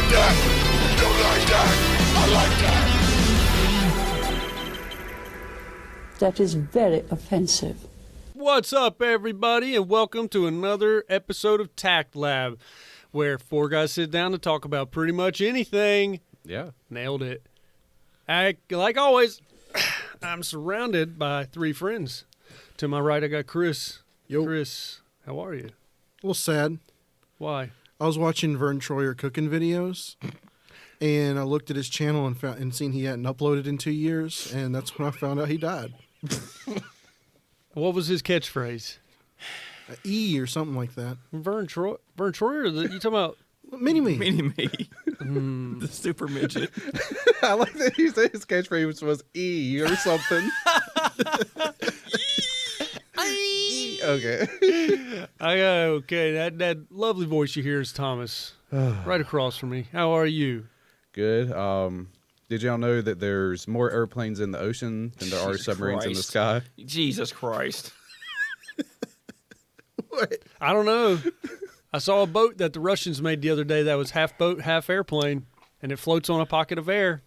like that. Don't like that. I like that. That is very offensive. What's up, everybody, and welcome to another episode of TACT Lab, where four guys sit down to talk about pretty much anything. Yeah. Nailed it. Like always, I'm surrounded by three friends. To my right, I got Chris. Yo. Chris, how are you? A little sad. Why? I was watching Vern Troyer cooking videos, and I looked at his channel and seen he hadn't uploaded in 2 years, and that's when I found out he died. What was his catchphrase? E or something like that. Vern Troyer? You talking about? Mini-me. Mini-me. The super midget. I like that you said his catchphrase was E or something. Okay. Okay, that lovely voice you hear is Thomas, right across from me. How are you? Good. Did y'all know that there's more airplanes in the ocean than there are submarines in the sky? Jesus Christ. What? I don't know. I saw a boat that the Russians made the other day that was half boat, half airplane, and it floats on a pocket of air.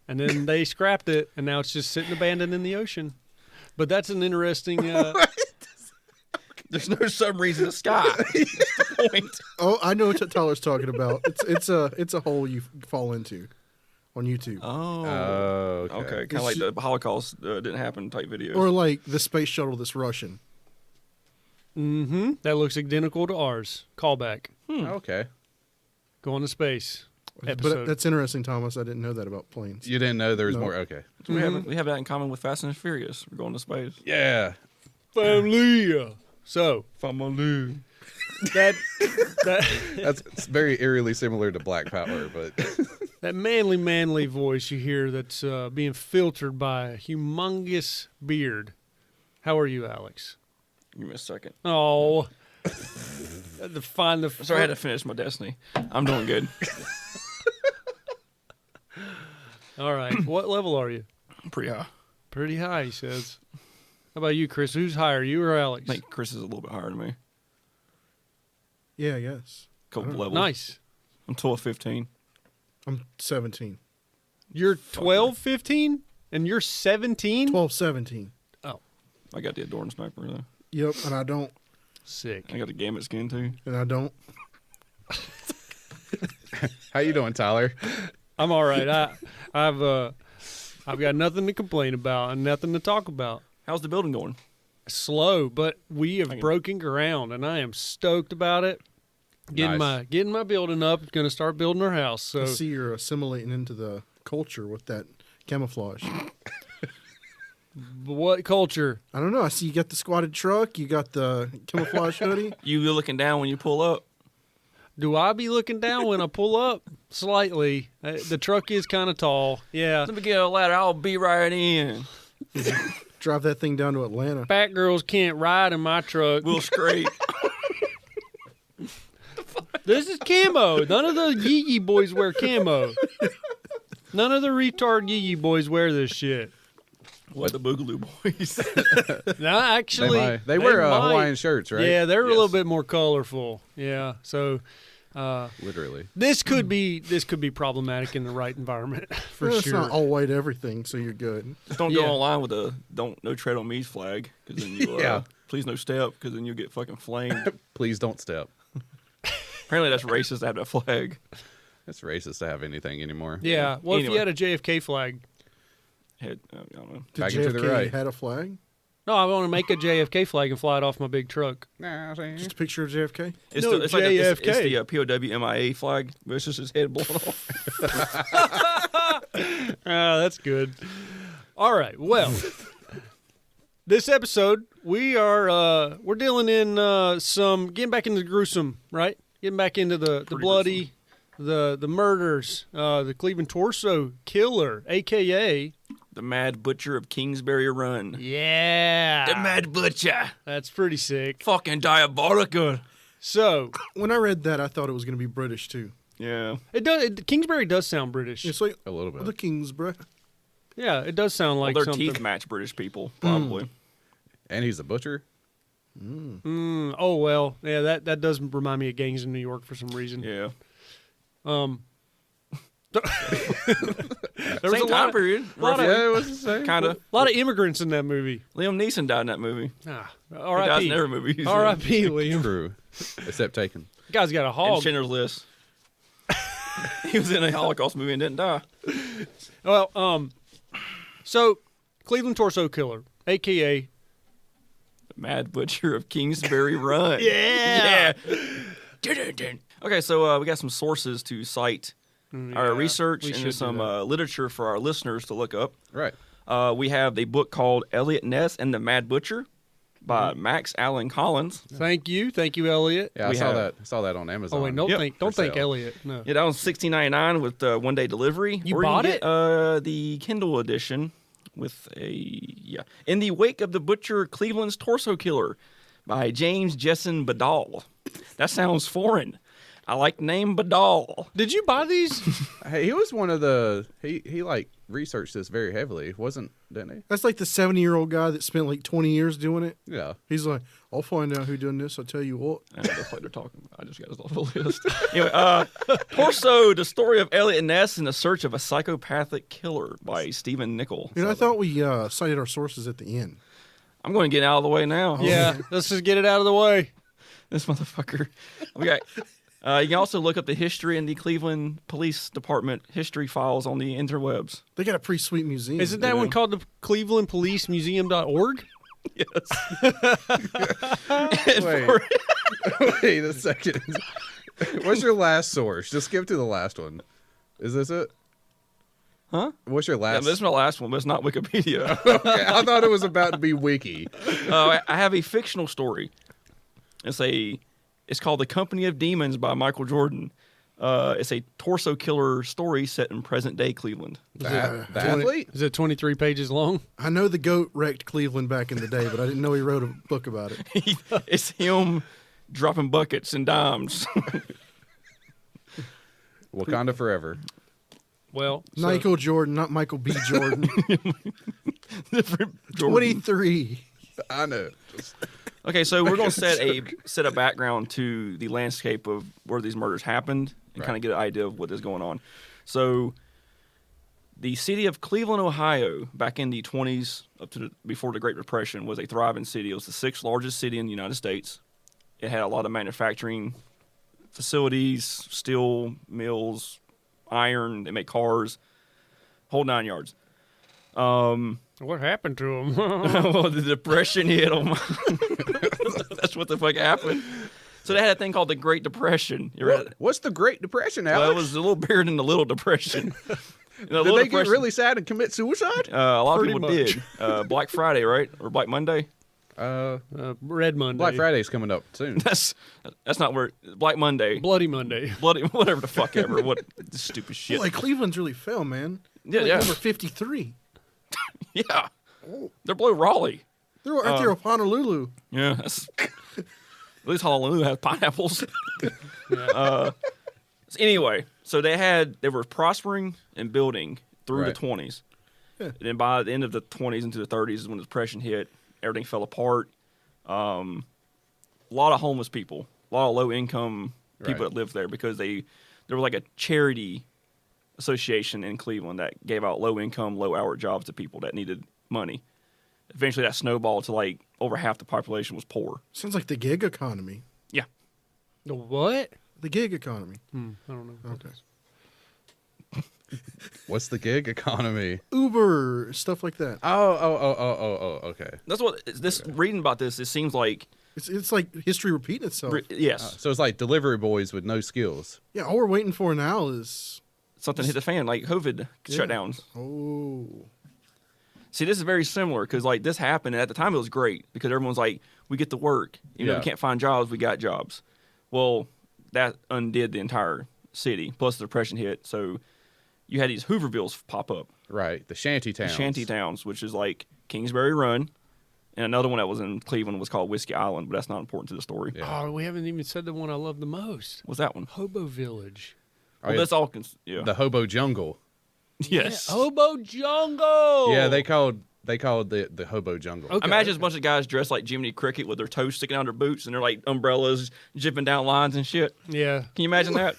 And then they scrapped it, and now it's just sitting abandoned in the ocean. But that's an interesting... There's no submarines in the sky. That's the point. Oh, I know what Tyler's talking about. It's a hole you fall into on YouTube. Oh. Okay. Kind of like the Holocaust didn't happen type videos. Or like the space shuttle that's Russian. Mm-hmm. That looks identical to ours. Callback. Okay. Going to space. Episode. But that's interesting, Thomas. I didn't know that about planes. You didn't know there was No. more? Okay. So we have that in common with Fast and Furious. We're going to space. Yeah. Family. So, Family. that It's very eerily similar to Black Power, but... that manly voice you hear that's being filtered by a humongous beard. How are you, Alex? Give me a second. Oh. Find the... Sorry, I had to finish my Destiny. I'm doing good. All right. What level are you? I'm pretty high. Pretty high, he says. How about you, Chris? Who's higher, you or Alex? I think Chris is a little bit higher than me. Yeah, I guess. Couple levels. Nice. I'm 12, 15. I'm 17. You're 12, 15? And you're 17? 12, 17. Oh. I got the Adorn Sniper, though. Yep, and I don't. Sick. I got the Gambit skin, too. And I don't. How you doing, Tyler? I'm all right. I've got nothing to complain about and nothing to talk about. How's the building going? Slow, but we have broken ground, and I am stoked about it. Getting my building up. Going to start building our house. So I see you're assimilating into the culture with that camouflage. what culture? I don't know. I see you got the squatted truck. You got the camouflage hoodie. You looking down when you pull up? Do I be looking down when I pull up? Slightly. The truck is kind of tall. Yeah. Let me get a ladder. I'll be right in. Drive that thing down to Atlanta. Fat girls can't ride in my truck. We'll scrape. This is camo. None of the Yee boys wear camo. None of the retard Yee boys wear this shit. What the Boogaloo Boys? No, actually, They wear might. Hawaiian shirts, right? Yeah, they're a Yes. little bit more colorful. Yeah, so Literally. this could be problematic in the right environment for Well, it's sure. not all white everything, so you're good. Just don't Yeah. go online with a no tread on me's flag, because then you Yeah. please no step, because then you'll get fucking flamed. Please don't step. Apparently that's racist to have that flag. It's racist to have anything anymore. Yeah. What if Anyway. you had a JFK flag? I don't know. Did Back and to the JFK right. had a flag? No, I want to make a JFK flag and fly it off my big truck. Just a picture of JFK? It's No, it's like it's JFK. the POW MIA flag, but it's just his head blown off. That's good. All right. Well, this episode we're dealing in getting back into the gruesome, right? Getting back into the bloody, the murders, the Cleveland Torso Killer, aka The Mad Butcher of Kingsbury Run. Yeah. The Mad Butcher. That's pretty sick. Fucking diabolical. So When I read that, I thought it was going to be British, too. Yeah. Kingsbury does sound British. It's like A little bit. the Kingsbury. Yeah, it does sound like Well, their something. teeth match British people, probably. And he's a butcher. Oh well, yeah, that does remind me of gangs in New York for some reason. Yeah. There was Same a time lot, period. lot of- Yeah, it was the same. Kind of. lot of immigrants in that movie. Liam Neeson died in that movie. Ah, He dies R.I.P. in every movie. he's in. R.I.P. Liam. True. Except Taken. Guy's got a And hog. Schindler's List. He was in a Holocaust movie and didn't die. Well, so Cleveland Torso Killer, a.k.a. Mad Butcher of Kingsbury Run. Yeah. Okay, so we got some sources to cite our research we should do and some that. literature for our listeners to look up. Right. We have a book called Elliot Ness and the Mad Butcher by Max Allen Collins. Thank you, Elliot. Yeah, I We saw have- that. I saw that on Amazon. Oh wait, don't Yep. don't For think sale. Elliot. No. Yeah, that was $16.99 with 1-day delivery. You or bought can it? Get, the Kindle edition with In the Wake of the Butcher, Cleveland's Torso Killer by James Jessen Badal. That sounds foreign. I like the name Badal. Did you buy these? Hey, he was one of the. He like researched this very heavily, didn't he? That's like the 70-year-old guy that spent like 20 years doing it. Yeah. He's like, I'll find out who done this. I'll tell you what. That's what they're talking about. I just got this off the list. Anyway, Torso, the story of Elliot Ness in the search of a psychopathic killer by Stephen Nickel. You know, I thought we cited our sources at the end. I'm going to get out of the way now. Yeah, let's just get it out of the way. This motherfucker. We got. You can also look up the history in the Cleveland Police Department history files on the interwebs. They got a pretty sweet museum. Isn't that one called the Cleveland Police Museum.org? Yes. Wait. Wait a second. What's your last source? Just skip to the last one. Is this it? Huh? What's your Yeah, last? this is my last one, but it's not Wikipedia. Okay, I thought it was about to be wiki. I have a fictional story. It's called The Company of Demons by Michael Jordan. It's a torso killer story set in present day Cleveland. The athlete? Is it 23 pages long? I know the GOAT wrecked Cleveland back in the day, but I didn't know he wrote a book about it. It's him dropping buckets and dimes. Wakanda forever. Well, so- Michael Jordan, not Michael B. Jordan. Different Jordan. 23. I know. Okay, so we're going to set a background to the landscape of where these murders happened and kind of get an idea of what is going on. So, the city of Cleveland, Ohio, back in the 20s, before the Great Depression, was a thriving city. It was the 6th largest city in the United States. It had a lot of manufacturing facilities, steel mills, iron. They make cars, whole 9 yards. what happened to him? Well, the depression hit them. That's what the fuck happened. So they had a thing called the Great Depression. You read it? What's the Great Depression, Alex? Well, it was a little bigger than the Little Depression. Did they get really sad and commit suicide? A lot of Pretty people much. did. Black Friday, right? Or Black Monday? Red Monday. Black Friday's coming up soon. That's not where Black Monday. Bloody Monday. Bloody whatever the fuck ever. What stupid shit. Like, Cleveland's really fell, man. Yeah, Like yeah. Number 53. Yeah. They're below Raleigh. They're right there with Honolulu. Yeah. At least Honolulu has pineapples. Anyway, so they were prospering and building through Right. the 20s. Yeah. And then by the end of the 20s into the 30s is when the Depression hit. Everything fell apart. A lot of homeless people, a lot of low income people Right. that lived there because there was like a charity association in Cleveland that gave out low income, low hour jobs to people that needed money. Eventually that snowballed to like over half the population was poor. Sounds like the gig economy. Yeah. The what? The gig economy. I don't know. Okay. What's the gig economy? Uber, stuff like that. Oh, okay. That's what reading about this, it seems like It's like history repeating itself. yes. So it's like delivery boys with no skills. Yeah, all we're waiting for now is Something hit the fan, like COVID shutdowns. oh, See, this is very similar because like this happened, and at the time it was great because everyone's like, we get to work. Even though Yeah. we can't find jobs, we got jobs. Well, that undid the entire city. Plus the Depression hit, so you had these Hoovervilles pop up, Right. The shanty the towns. shanty towns, which is like Kingsbury Run, and another one that was in Cleveland was called Whiskey Island, but that's not important to the story. Yeah. Oh, we haven't even said the one I love the most. What's that one? Hobo Village. Well, that's all. Yeah. The hobo jungle. Yes. Hobo Jungle. Yeah, they called the hobo jungle. Okay. Imagine a bunch of guys dressed like Jiminy Cricket with their toes sticking out their boots and they're like umbrellas jipping down lines and shit. Yeah. Can you imagine that?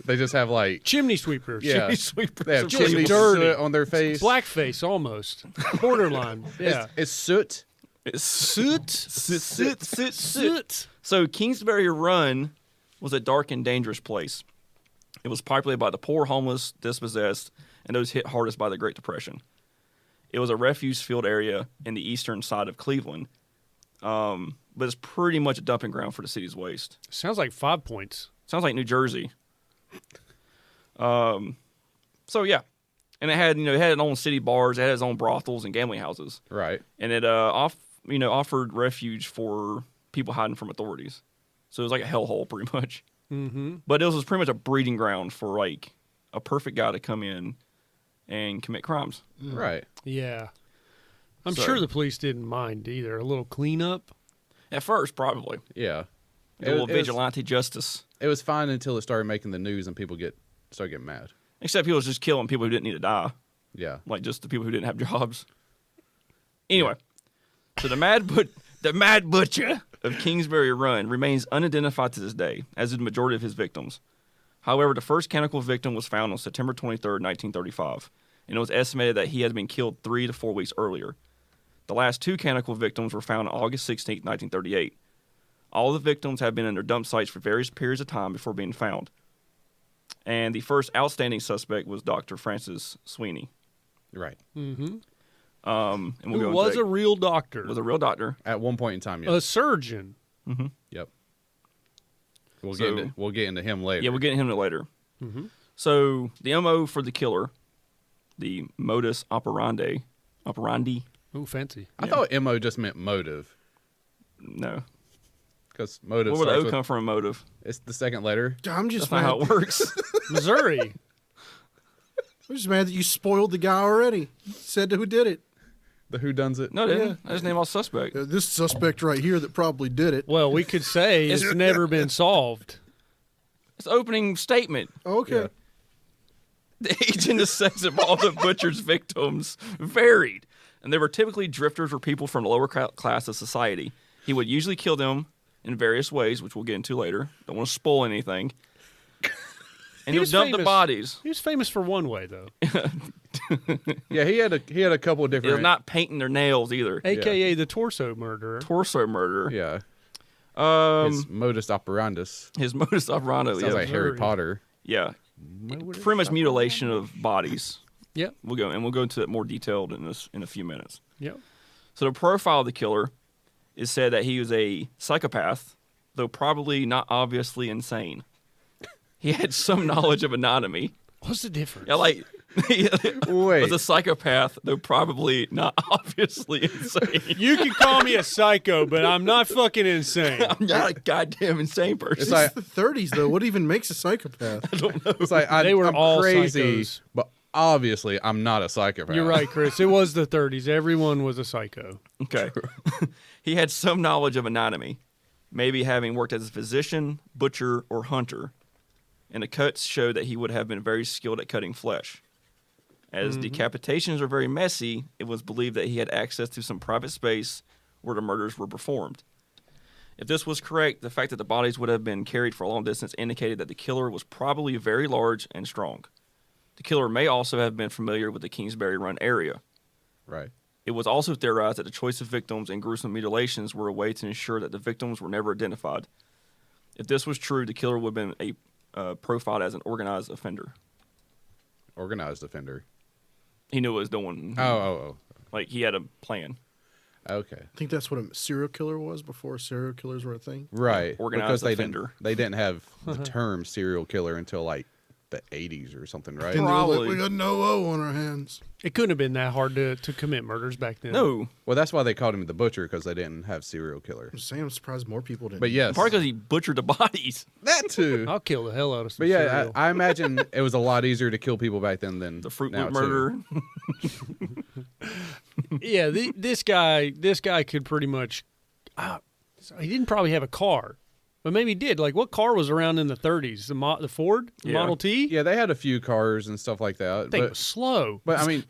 They just have like Chimney sweepers. yeah, Chimney sweepers they have are chimney dirty. soot on their face. Blackface almost. Borderline. Yeah. It's soot. It's Soot. soot. So Kingsbury Run was a dark and dangerous place. It was populated by the poor, homeless, dispossessed, and those hit hardest by the Great Depression. It was a refuse-filled area in the eastern side of Cleveland, but it's pretty much a dumping ground for the city's waste. Sounds like 5 points. Sounds like New Jersey. So yeah, and it had its own city bars, it had its own brothels and gambling houses, Right. and it offered refuge for people hiding from authorities. So it was like a hellhole, pretty much. Mm-hmm. But it was pretty much a breeding ground for like a perfect guy to come in and commit crimes. Right. Yeah. I'm So- sure the police didn't mind either. A little cleanup. At first, probably Yeah. a little It was- vigilante justice. It was fine until it started making the news and people started getting mad. Except he was just killing people who didn't need to die, Yeah. like just the people who didn't have jobs. Anyway, so the Mad Butcher of Kingsbury Run remains unidentified to this day, as did the majority of his victims. However, the first cannibal victim was found on September 23rd, 1935, and it was estimated that he had been killed 3 to 4 weeks earlier. The last 2 cannibal victims were found on August 16th, 1938. All the victims have been in their dump sites for various periods of time before being found. And the first outstanding suspect was Dr. Francis Sweeney. Right. Mm-hmm. And we'll Who go was into a real doctor. was a real doctor. At one point in time, yes. A surgeon. Yep. We'll So- get into him later. Yeah, we'll get into him later. Mm-hmm. So the MO for the killer, the modus operandi. Ooh, fancy. I thought MO just meant motive No, because motive where would the starts O with, come from? Motive. it's the second letter. I'm just That's not mad. how it works. Missouri. I'm just mad that you spoiled the guy already. You said who did it. The who does it? No, they didn't. I just named all suspect. This suspect right here that probably did it. Well, we could say it's never been solved. It's the opening statement. Okay. Yeah. The age and the sex of all the butcher's victims varied, and they were typically drifters or people from the lower class of society. He would usually kill them in various ways, which we'll get into later. Don't want to spoil anything. And he would was dump the famous. bodies. He was famous for one way, though, Yeah, he had a couple of It different. was not painting their nails either. a.k.a. the torso murderer. Torso murder. Yeah. His modus operandus. His modus operandi. Sounds Yeah. like Harry Missouri. Potter. Yeah. Pretty much mutilation of bodies. Yep. We'll go into it more detailed in a few minutes. Yep. So the profile of the killer is said that he was a psychopath, though probably not obviously insane. He had some knowledge of anatomy. What's the difference? Yeah, like he Wait. was a psychopath, though probably not obviously insane. You can call me a psycho, but I'm not fucking insane. I'm not a goddamn insane person. It's like It's the 30s, though. What even makes a psychopath? it's like They were I'm all crazy, psychos. but obviously I'm not a psychopath. You're right, Chris. It was the 30s. Everyone was a psycho. Okay. He had some knowledge of anatomy, maybe having worked as a physician, butcher, or hunter. And the cuts showed that he would have been very skilled at cutting flesh. As decapitations are very messy, it was believed that he had access to some private space where the murders were performed. If this was correct, the fact that the bodies would have been carried for a long distance indicated that the killer was probably very large and strong. The killer may also have been familiar with the Kingsbury Run area. Right. It was also theorized that the choice of victims and gruesome mutilations were a way to ensure that the victims were never identified. If this was true, the killer would have been profiled as an organized offender. Organized offender. He knew what he was doing. Oh. Like, he had a plan. Okay. I think that's what a serial killer was before serial killers were a thing. Right. Organized because they offender. They didn't have the term serial killer until like the 80s or something, right? And they were like, Probably. we got no O on our hands. It couldn't have been that hard to commit murders back then. No. Well, that's why they called him the butcher, because they didn't have serial killer. I'm saying I'm surprised more people didn't. But yes, Probably because he butchered the bodies. that too. I'll kill the hell out of some But yeah, cereal. I imagine it was a lot easier to kill people back then than The Fruit now, Loop too. murder. Yeah, this guy could pretty much. He didn't probably have a car, but maybe he did. Like, what car was around in the 30s? The Ford, the Yeah. Model T. Yeah, they had a few cars and stuff like that. That thing was slow. But I mean,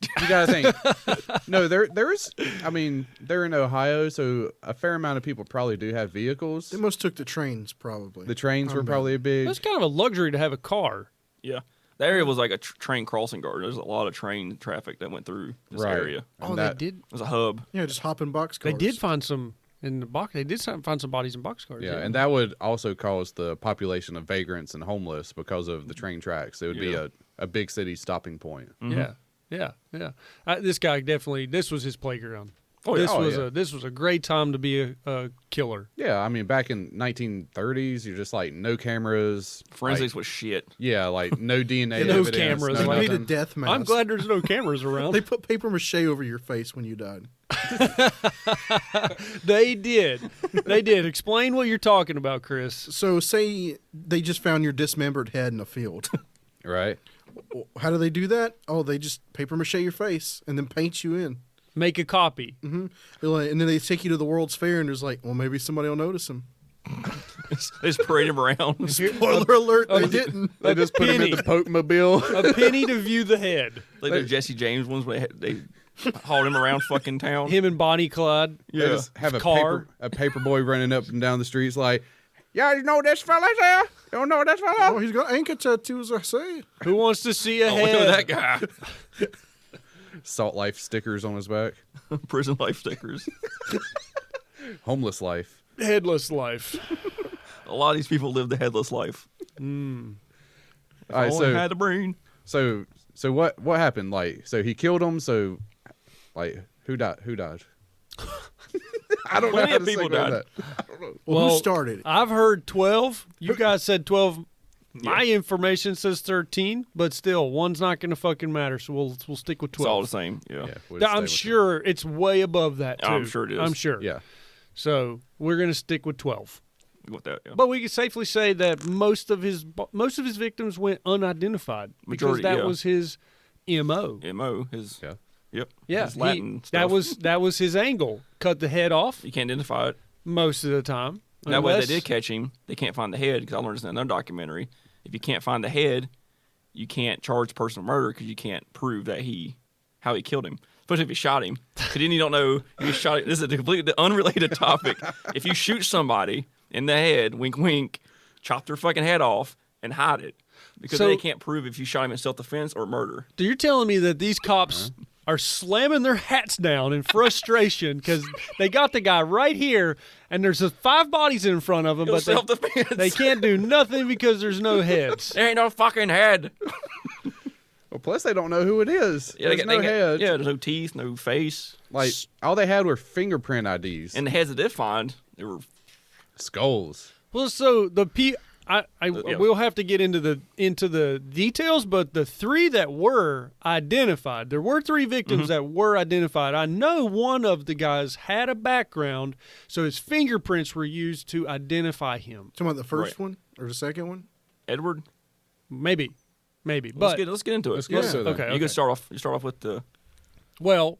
You gotta think. No, there's. I mean, they're in Ohio, so a fair amount of people probably do have vehicles. They most took the trains, probably. The trains were I'm probably a big. It's kind of a luxury to have a car. Yeah. The area was like a train crossing guard. There's a lot of train traffic that went through this Right. area. And Oh, that- they did. It was a hub. Yeah, just hop in boxcars. They did find some in the box. They did find some bodies in boxcars. Yeah, and that would also cause the population of vagrants and homeless because of the train tracks. It would be Yeah. a big city stopping point. Yeah, yeah. This guy definitely. This was his playground. Oh, yeah. This was a great time to be a killer. Yeah, I mean, back in 1930s, you're just like no cameras. Forensics like, was shit. yeah, like no DNA No evidence. cameras, no They like- made a nothing. death mask. I'm glad there's no cameras around. They put paper mache over your face when you died. They did. They did. Explain what you're talking about, Chris. So say they just found your dismembered head in a field. Right? How do they do that? Oh, they just paper mache your face and then paint you in. Make a copy. They're like, and then they take you to the World's Fair and there's like, well, maybe somebody will notice him. They just parade him around. Spoiler alert, they didn't. They just put him in the Poke Mobile. A penny to view the head. Like the Jesse James ones where they hauled him around fucking town. Him and Bonnie Clyde. They Yeah. just have Car. a paper boy running up and down the streets like, yeah, you know this fella there? You don't know this fella? Oh, he's got ankle tattoos, I say. Who wants to see a Oh, head? look at that guy. Salt life stickers on his back. Prison life stickers. Homeless life. Headless life. A lot of these people live the headless life. All right, Only had a brain. so what happened? Like, so he killed him. So, like, who died? Who died? I don't know Plenty how of to people say died. that. Well, who started it? I've heard 12. You guys said 12. My information says 13, but still, one's not going to fucking matter. So we'll stick with It's all 12. the same. Yeah. Yeah, we'll just stay I'm with sure it's way above that too. I'm sure it is. I'm sure. it. Yeah. So we're going to stick with 12. With that, yeah. But we can safely say that most of his victims went unidentified because Majority, that yeah. was his MO. MO, his Yeah. Yep. Yeah, His Latin that stuff. was his angle. Cut the head off You can't identify it. most of the time. That way, Unless- they did catch him. They can't find the head because I learned this in another documentary. If you can't find the head, you can't charge the person with murder because you can't prove that how he killed him. Especially if you shot him, because then you don't know you shot. This is a completely unrelated topic. If you shoot somebody in the head, wink, wink, chop their fucking head off and hide it, because So- they can't prove if you shot him in self-defense or murder. So you're telling me that these cops are slamming their hats down in frustration because they got the guy right here, and there's 5 bodies in front of them, It was but self-defense. they can't do nothing because there's no heads. There ain't no fucking head. Well, plus they don't know who it is. Yeah, There's no head. Yeah, there's no teeth, no face. Like all they had were fingerprint IDs And the heads that they did find, they were skulls. Well, so I Yeah. will have to get into the details, but the 3 that were identified, there were 3 victims that were identified. I know one of the guys had a background, so his fingerprints were used to identify him. Talking about the first Right. one or the second one? Edward. Maybe, but Let's get into it. Let's go. Yeah. So then. okay. You can start off with the Well,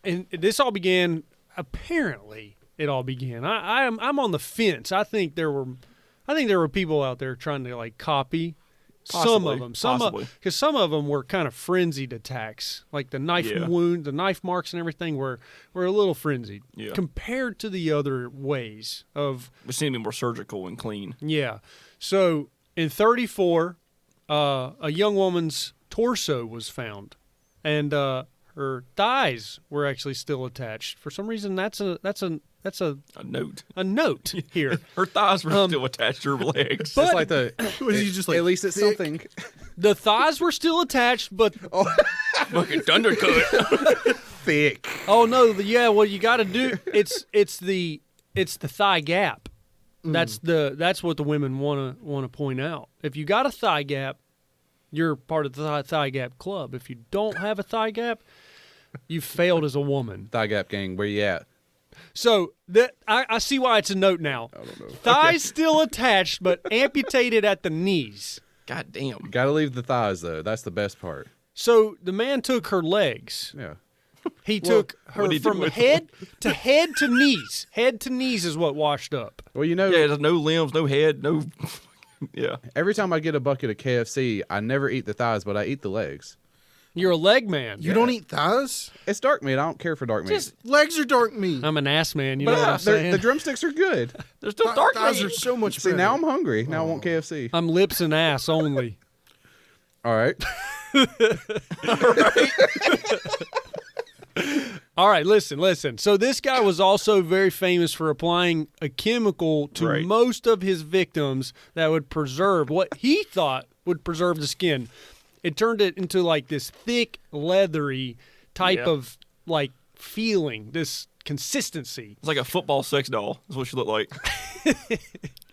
and this all began. Apparently, it all began. I'm on the fence. I think there were people out there trying to like copy some of them. Possibly. Because some of them were kind of frenzied attacks, like the knife Yeah. wound, the knife marks, and everything were a little frenzied Yeah. compared to the other ways of we seem to be more surgical and clean. yeah. So in 34, a young woman's torso was found, and her thighs were actually still attached. For some reason, that's a A note. note here. Her thighs were still attached to her legs. But- It's like the. Was he just like at least it's thick? something. The thighs were still attached, but Fucking undercut. Thick. oh no, what you got to do it's the thigh gap. That's what the women want to point out. If you got a thigh gap, you're part of the thigh gap club. If you don't have a thigh gap, you failed as a woman. Thigh gap gang, where you at? So I see why it's a note now. I don't know. Thighs still attached, but amputated at the knees. God damn. Gotta leave the thighs though. That's the best part. So the man took her legs. Yeah. He took her what'd he do from with head to knees. Head to knees is what washed up. Well, you know, Yeah, there's no limbs, no head, no. Yeah. every time I get a bucket of KFC, I never eat the thighs, but I eat the legs. You're a leg man. You don't eat thighs? It's dark meat. I don't care for dark meat. Legs are dark meat. I'm an ass man. You know what I'm saying? The drumsticks are good. There's still dark thighs meat. are so much See, better. now I'm hungry. Now I want KFC. I'm lips and ass only. All right. All right, listen. So this guy was also very famous for applying a chemical to Right. most of his victims that would preserve what he thought would preserve the skin. It turned it into like this thick, leathery type Yep. of like feeling, this consistency. It's like a football sex doll. That's what she looked like.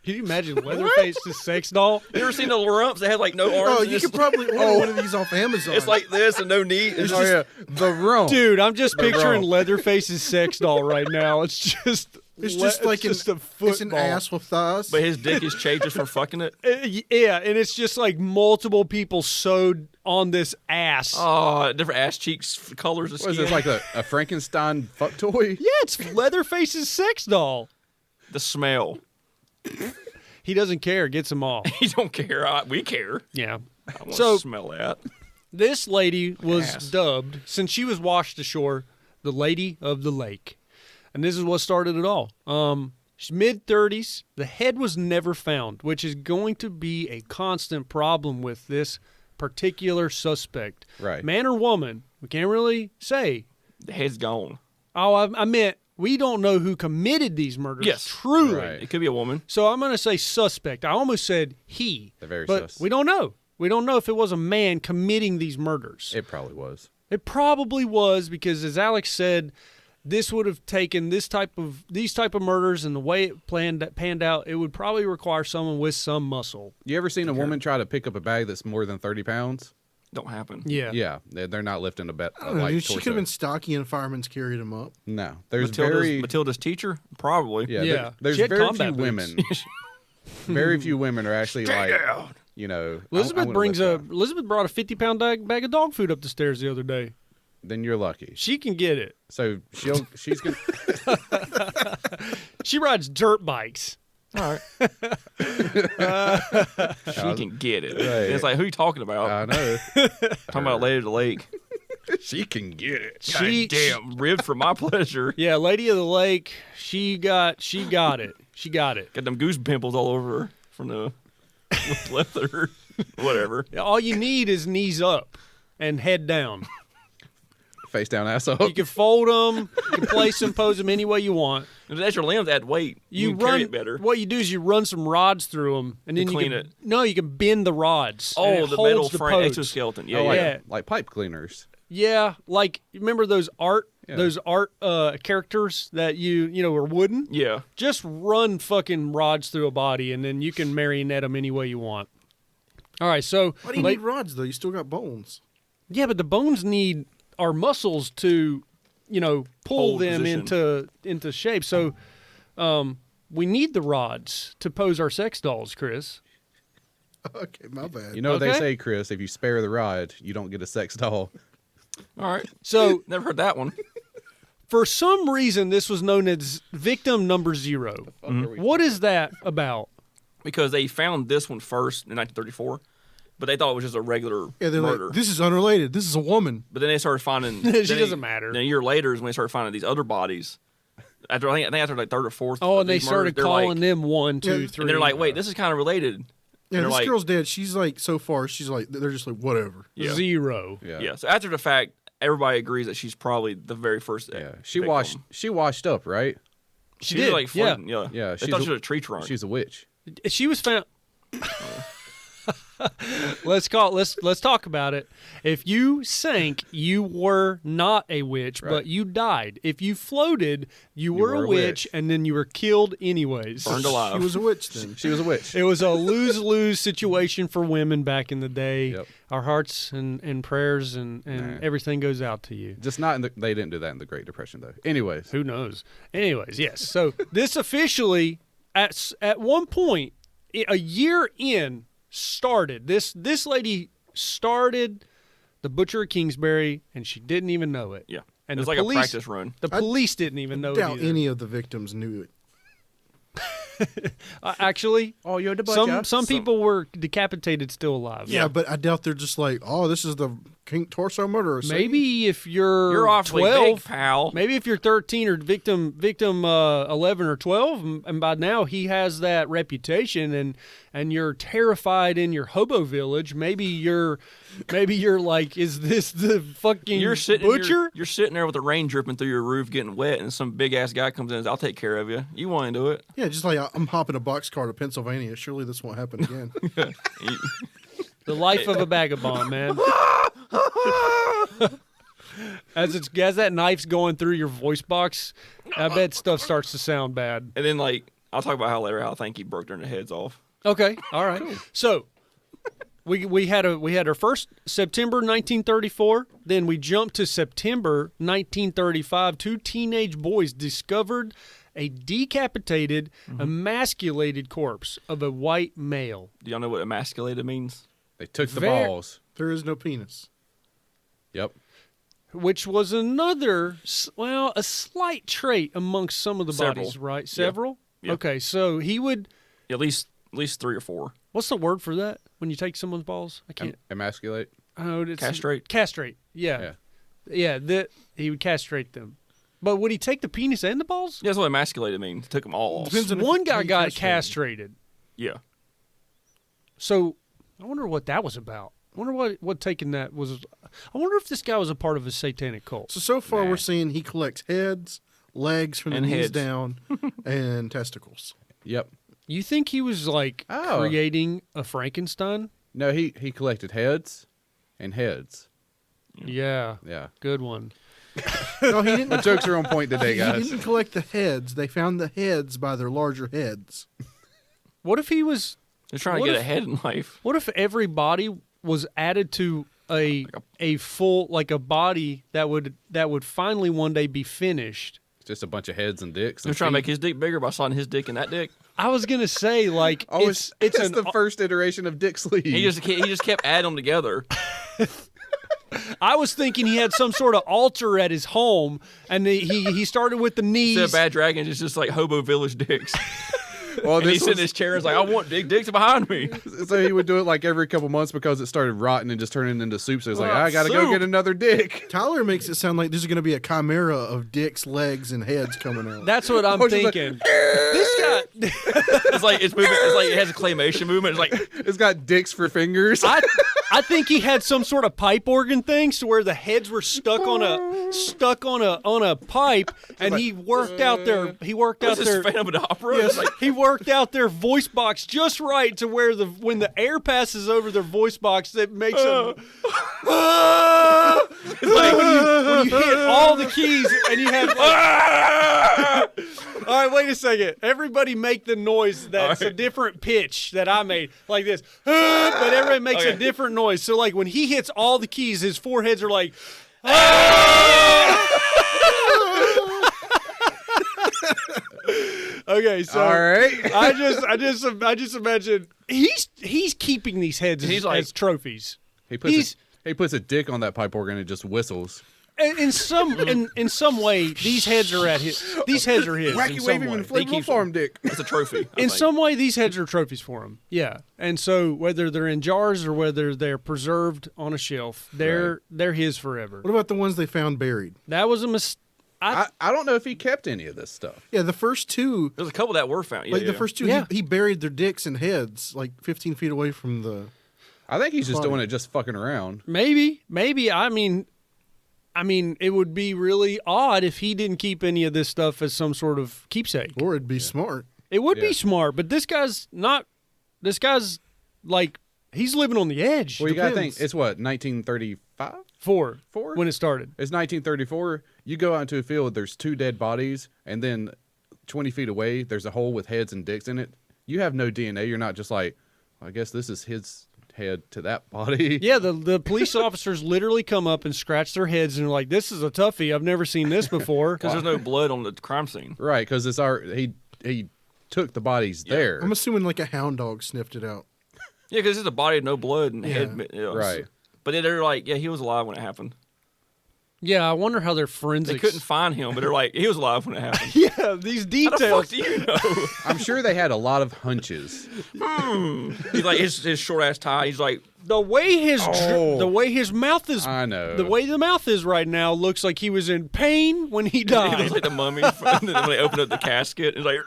Can you imagine Leatherface's sex doll? You ever seen the little rumps that had like no arms? Oh, and you it's- could probably order one of these off Amazon. It's like this and no knee. It's Oh just, yeah, the rump. Dude, I'm just picturing wrong. Leatherface's sex doll right now. It's just it's just like just an, a football. it's an ass with thighs. but his dick is changed just from fucking it. Yeah, and it's just like multiple people sewed on this ass. Oh, different ass cheeks, colors of What skin. is this, like a Frankenstein fuck toy? Yeah, it's Leatherface's sex doll. The smell. He doesn't care. Gets them all. You don't care. We care. Yeah. I want to So- smell that. This lady was Ass. dubbed, since she was washed ashore, the Lady of the Lake. And this is what started it all. She's mid-30s. The head was never found, which is going to be a constant problem with this particular suspect. Right. Man or woman, we can't really say. The head's gone. Oh, I meant we don't know who committed these murders. Yes. Truly. Right. It could be a woman. So I'm going to say suspect. I almost said he. They're very but sus. we don't know. We don't know if it was a man committing these murders. It probably was. It probably was because, as Alex said, this would have taken these type of murders and the way it panned out. It would probably require someone with some muscle. You ever seen a woman try to pick up a bag that's more than 30 pounds? Don't happen. Yeah. Yeah, they're not lifting a bet. I don't know, Like dude, she torso. could have been stocky and firemen's carried him up. No, there's Matilda's teacher? Probably. Yeah. There's She had very combat few boots. women. Very few women are actually like, down. you know. Elizabeth I brings lift that. Elizabeth brought a 50-pound bag of dog food up the stairs the other day. Then you're lucky. She can get it. So she's gonna. She rides dirt bikes. All right. She can get it. Right. It's like, who you talking about? I know. Talking about Lady of the Lake. She can get it. She- Damn, ribbed for my pleasure. Yeah, Lady of the Lake. She got it. She got it. Got them goose pimples all over her from the leather. Whatever. All you need is knees up and head down. Face down, ass up. You can fold them. You can place them, pose them any way you want. If that's your limbs, add weight. You can carry it better. What you do is you run some rods through them, and then To you clean can, it. No, you can bend the rods. and Oh, it the holds metal the frame pose. exoskeleton. Yeah, Oh, like, yeah. like pipe cleaners. Yeah, like remember those art Yeah. characters that you know are wooden. Yeah. Just run fucking rods through a body, and then you can marionette them any way you want. All right, so Why do you need rods though? You still got bones. yeah, but the bones need our muscles to, pull Hold them position. into shape. So, we need the rods to pose our sex dolls, Chris. Okay, my bad. You know what they Okay. say, Chris? If you spare the rod, you don't get a sex doll. All right. So, Never heard that one. for some reason, this was known as victim number 0. What is that about? Because they found this one first in 1934, but they thought it was just a regular Yeah, they're murder. like, this is unrelated. This is a woman. But then they started finding. She doesn't matter. Then a year later is when they started finding these other bodies. I think after like third or fourth. Oh, of and they these started murders, they're calling like, them 1, 2, Yeah, 3. And they're like, wait, this is kind of related. Yeah, And they're this like, girl's dead. She's like, so far, she's like, they're just like, whatever. yeah. 0. Yeah. Yeah. So after the fact, everybody agrees that she's probably the very first. Yeah. She victim. washed up, right? She was did, like yeah. floating, yeah. Yeah, They she's thought a- she was a tree trunk. She's a witch. She was found. Let's talk about it. If you sank, you were not a witch, Right. but you died. If you floated, you were a witch, witch. and then you were killed anyways. Burned alive. She was a witch then. She was a witch. It was a lose-lose situation for women back in the day. Yep. Our hearts and prayers and Nah. everything goes out to you. Just not in the. They didn't do that in the Great Depression, though. Anyways, Who knows? Anyways, yes. So this officially, at one point, a year in, started. This lady started the Butcher of Kingsbury, and she didn't even know it. Yeah. And It was the like police, a practice run. The police didn't even know it Doubt either. any of the victims knew it. Actually, Oh, you're the butcher. some people were decapitated still alive. Yeah, but I doubt they're just like, oh, this is the King Torso murderer. See? Maybe if you're awfully 12, big, pal. maybe if you're 13 or victim 11 or 12, and by now he has that reputation, and you're terrified in your hobo village. Maybe you're like, is this the fucking butcher? You're sitting there with the rain dripping through your roof, getting wet, and some big ass guy comes in and says, "I'll take care of you. You want to do it?" Yeah, just like I'm hopping a boxcar to Pennsylvania. Surely this won't happen again. The life of a vagabond, man. As that knife's going through your voice box, I bet stuff starts to sound bad. And then I'll talk about how I think he broke their heads off. Okay, all right. Cool. So we had our first September 1934. Then we jumped to September 1935. Two teenage boys discovered a decapitated, emasculated corpse of a white male. Do y'all know what emasculated means? They took the balls. There is no penis. Yep. Which was another, a slight trait amongst some of the Several. bodies, right? Several? Yeah. Okay, so he would... At least 3 or 4. What's the word for that when you take someone's balls? I can't... Emasculate. Oh, it's Castrate. Castrate, yeah. Yeah, he would castrate them. But would he take the penis and the balls? Yeah, that's what emasculated means. Took them all off. Depends on if One guy he got castrated. Yeah. So I wonder what that was about. I wonder what taking that was. I wonder if this guy was a part of a satanic cult. So far we're seeing he collects heads, legs from the And knees heads. down, and testicles. Yep. You think he was like creating a Frankenstein? No, he collected heads and heads. Yeah. Yeah. Good one. No, he didn't. My jokes are on point today, He guys. didn't collect the heads. They found the heads by their larger heads. What if he was? They're trying to What get if- ahead in life. What if every body was added to a full, like a body that would finally one day be finished? Just a bunch of heads and dicks. They're and trying to feet. make his dick bigger by sliding his dick in that dick. I was gonna say like Oh, it's it's an the first iteration of Dick Sleeve. He just kept adding them together. I was thinking he had some sort of altar at his home, and he started with the knees. Instead of Bad Dragons, it's just like Hobo Village dicks. Well, And he's sitting in his chair and is like, I want big dicks behind me. so he would do it like every couple months because it started rotting and just turning into soup. So he's like, Oh, I gotta go soup. get another dick. Tyler makes it sound like there's going to be a chimera of dicks, legs, and heads coming out. That's what I'm I was just like, thinking. This guy, It's like it's moving. It's like it has a claymation movement. It's like It's got dicks for fingers. I think he had some sort of pipe organ thing, so where the heads were stuck on a pipe, and he worked out their what's this Phantom of the Opera? It's like he worked out their voice box just right to where when the air passes over their voice box, it makes them. It's like when you hit all the keys and you have. All right, wait a second. Everybody make the noise that's a different pitch that I made, like this. But everybody makes a different noise. So, like when he hits all the keys, his foreheads are like. Okay, so All right. I just imagine he's keeping these heads He's like- as trophies. He He's- puts a dick on that pipe organ and just whistles. In some way, these heads are his. These heads are his. in Wacky some waving way. inflatable keeps- farm dick. it's a trophy. I In think. some way, these heads are trophies for him. Yeah, and so whether they're in jars or whether they're preserved on a shelf, they're his forever. What about the ones they found buried? That was a mistake. I don't know if he kept any of this stuff. Yeah, the first two, There's a couple that were found. Yeah, like yeah. the first two, Yeah. he buried their dicks and heads like 15 feet away from the. I think he's just Funny. doing it just fucking around. Maybe. I mean, it would be really odd if he didn't keep any of this stuff as some sort of keepsake. Or it'd be smart. It would Yeah. be smart, but this guy's not. This guy's like he's living on the edge. Well, you gotta Depends. think, it's what, 1935? Four Four? when it started. It's 1934. You go out into a field, there's 2 dead bodies, and then 20 feet away, there's a hole with heads and dicks in it. You have no DNA. You're not just like, I guess this is his head to that body. Yeah, the police officers literally come up and scratch their heads and are like, "This is a toughie. I've never seen this before." Because there's no blood on the crime scene. Right, because it's he took the bodies there. I'm assuming like a hound dog sniffed it out. Yeah, because it's a body of no blood and head. Yeah. You know, Right. But they're like, yeah, he was alive when it happened. Yeah, I wonder how their They forensics. couldn't find him, but they're like, he was alive when it happened. Yeah, these How the details. fuck do you know? I'm sure they had a lot of hunches. He's like his short ass tie. He's like, The way his mouth is. I know. The way the mouth is right now looks like he was in pain when he he died. looks like the mummy. And then when they open up the casket, it's like,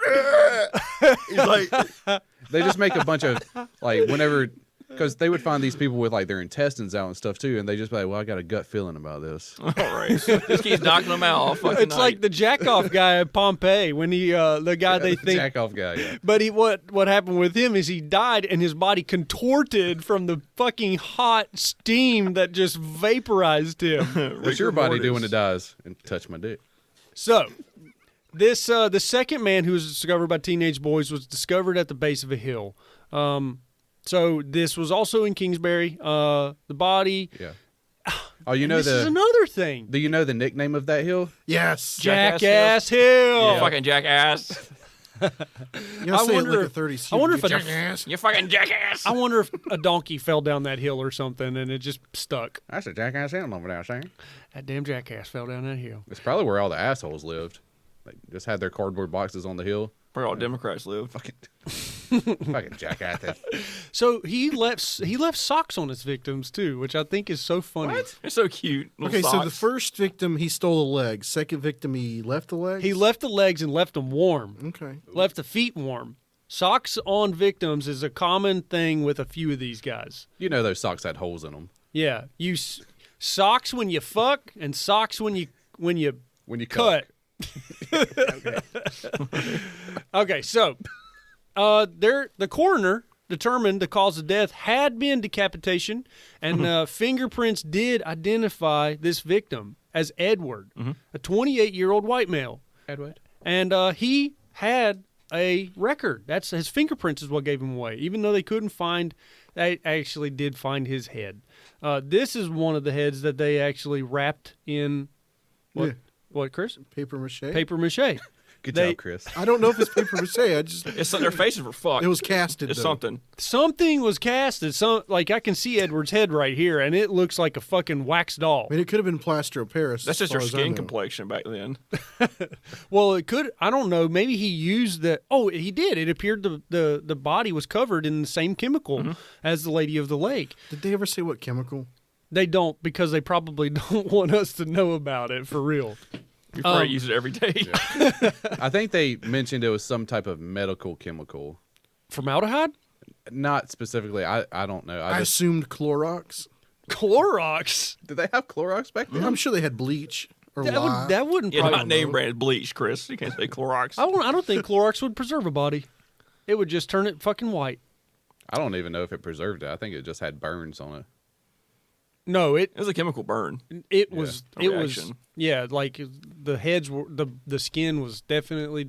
he's like, They just make a bunch of like whenever because they would find these people with like their intestines out and stuff too, and they just be like, "Well, I got a gut feeling about this." all right, just keeps knocking them out all fucking It's like the jack off guy at Pompeii when he the guy they think. jack off guy. Yeah. But what happened with him is he died and his body contorted from the fucking hot steam that just vaporized him. What's your body do when mortis. it dies? And touch my dick. So, this the second man who was discovered by teenage boys was discovered at the base of a hill. So this was also in Kingsbury. The body. Yeah. Oh, you know This is the. another thing. Do you know the nickname of that hill? Yes. Jackass Hill. You fucking jackass. You I gotta say it wonder like a if- 30s. I wonder if a- jackass. You fucking jackass. I wonder if a donkey fell down that hill or something and it just stuck. That's a jackass hill over there, saying. That damn jackass fell down that hill. It's probably where all the assholes lived. They just had their cardboard boxes on the hill. Where all Democrats live. Fucking jackasses. So he left socks on his victims too, which I think is so funny. It's so cute. Little Okay, so the socks. first victim, he stole a leg. Second victim, he left the legs? He left the legs and left them warm. Okay. Left the feet warm. Socks on victims is a common thing with a few of these guys. You know those socks had holes in them. Yeah, socks when you fuck and socks when you When you cut. Okay, so the coroner determined the cause of death had been decapitation, and fingerprints did identify this victim as Edward, a 28-year-old white male. Edward. And he had a record. That's his fingerprints is what gave him away. Even though they couldn't find, they actually did find his head. This is one of the heads that they actually wrapped in what? Yeah. What, Chris? Paper mache? Paper mache. Good They- job, Chris. I don't know if it's paper mache. I just It's their faces were fucked. it was casted. It's though. something. Something was casted. Like I can see Edward's head right here, and it looks like a fucking wax doll. I mean, it could have been plaster of Paris. That's as just their far as I skin know. complexion back then. Well, it could. I don't know. Maybe he used the. Oh, he did. It appeared the body was covered in the same chemical as the Lady of the Lake. Did they ever say what chemical? They don't because they probably don't want us to know about it for real. You probably use it every day. I think they mentioned it was some type of medical chemical. Formaldehyde, Not specifically. I don't know. I I just assumed Clorox. Clorox. did they have Clorox back then? I'm sure they had bleach or lye. That wouldn't. Yeah, probably, not name brand bleach, Chris. You can't say Clorox. I don't think Clorox would preserve a body. It would just turn it fucking white. I don't even know if it preserved it. I think it just had burns on it. No, It was a chemical burn. It was. a It was. reaction. Yeah, like the heads were. The skin was definitely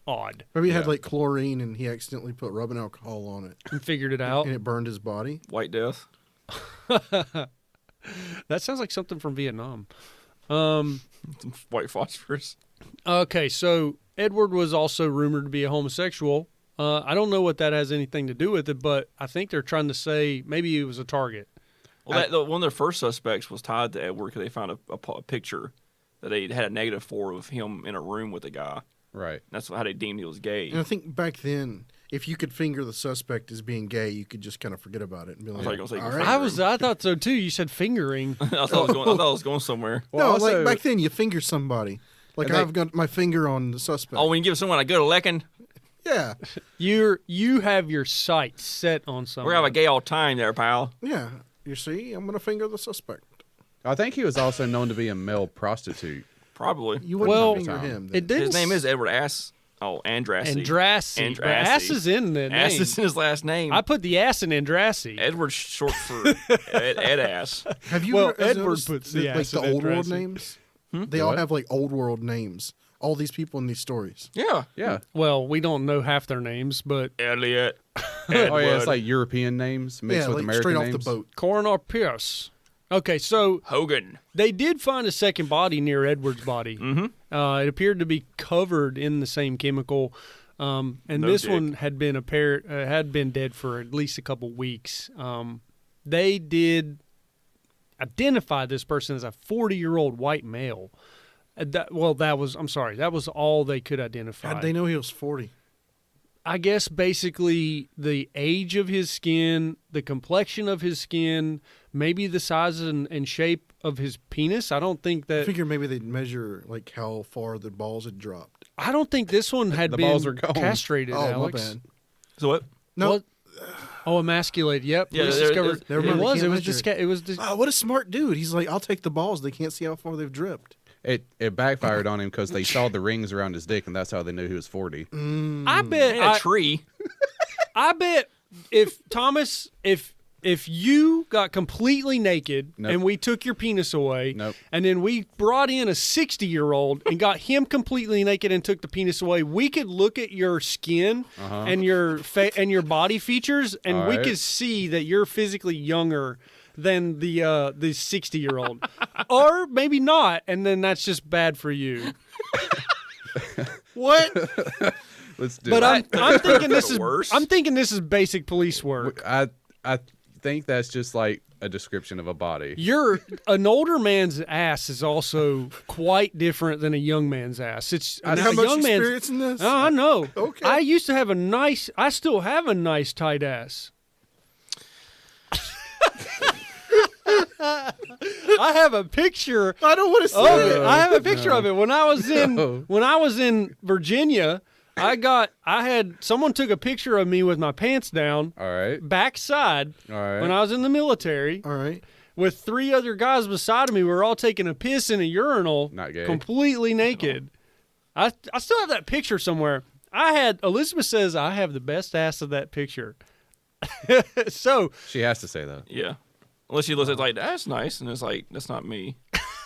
odd. Maybe it had Yeah. like chlorine and he accidentally put rubbing alcohol on it And figured it out. and it burned his body. White death. That sounds like something from Vietnam. Some white phosphorus. Okay, so Edward was also rumored to be a homosexual. I don't know what that has anything to do with it, but I think they're trying to say maybe he was a target. Well, one of their first suspects was tied to Edward because they found a picture that they had a negative for of him in a room with a guy. Right. That's how they deemed he was gay. And I think back then, if you could finger the suspect as being gay, you could just kind of forget about it and be like, thought you were gonna say all you right. I thought so too. You said fingering. I thought I was going somewhere. Well, no, also- like back then, you finger somebody. Like And they- I've got my finger on the suspect. Oh, when you give someone a good licking, Yeah, You have your sights set on something. we're gonna have a gay all time there, pal. yeah. You see, I'm gonna finger the suspect. I think he was also known to be a male prostitute. Probably. You wouldn't Well, finger him. It Then. didn't His name is Edward Ass. Oh, Andrassy. Andrassy. Andrassy. But ass is in the Ass name. is in his last name. I put the ass in Andrassy. Edward's short for Ed Ass. Have you Well, ever Edward noticed puts the, the like ass the in old world Andrassy. names? They all What? have like old world names. All these people in these stories. Yeah. Yeah. Well, we don't know half their names, but Elliot. Oh yeah, it's like European names mixed Yeah, with like American straight names. off the boat. Coroner Pierce. Okay, so Hogan. they did find a second body near Edward's body. Mm-hmm. It appeared to be covered in the same chemical, and No this dick. one had been had been dead for at least a couple weeks. They did. identify this person as a 40-year-old white male. That was all they could identify. How'd they know he was 40? I guess basically the age of his skin, the complexion of his skin, maybe the size and shape of his penis. I don't think I that. figure maybe they'd measure like how far the balls had dropped. I don't think this one had The been balls are gone. castrated. Oh, Alex. my bad. So what? No. What? Oh, emasculated. Yep. Yeah, Police there- discovered. Never It mind, they was. can't It was. measure It was. What a smart dude. He's like, I'll take the balls. They can't see how far they've dripped. It backfired on him because they saw the rings around his dick, and that's how they knew he was 40. I bet. In a tree. I bet if Thomas, if you got completely naked Nope. and we took your penis away, Nope. and then we brought in a 60-year-old and got him completely naked and took the penis away, we could look at your skin and your and your body features, and All we right. could see that you're physically younger than the 60-year-old, or maybe not, and then that's just bad for you. What? Let's do But it. I'm thinking this is Worse. I'm thinking this is basic police work. I think that's just like a description of a body. An older man's ass is also quite different than a young man's ass. It's How a much young man's. experience in this? Oh, I know. Okay. I used to have I still have a nice tight ass. I have a picture I don't want to see of it. it. I have a picture of it. When I was No. in Virginia, someone took a picture of me with my pants down, All right. backside, All right. when I was in the military. All right. With 3 other guys beside of me. We were all taking a piss in a urinal, Not gay. completely naked. I still have that picture somewhere. Elizabeth says I have the best ass of that picture. So, She has to say that. Yeah. Unless she looks at like, that's nice, and it's like, that's not me.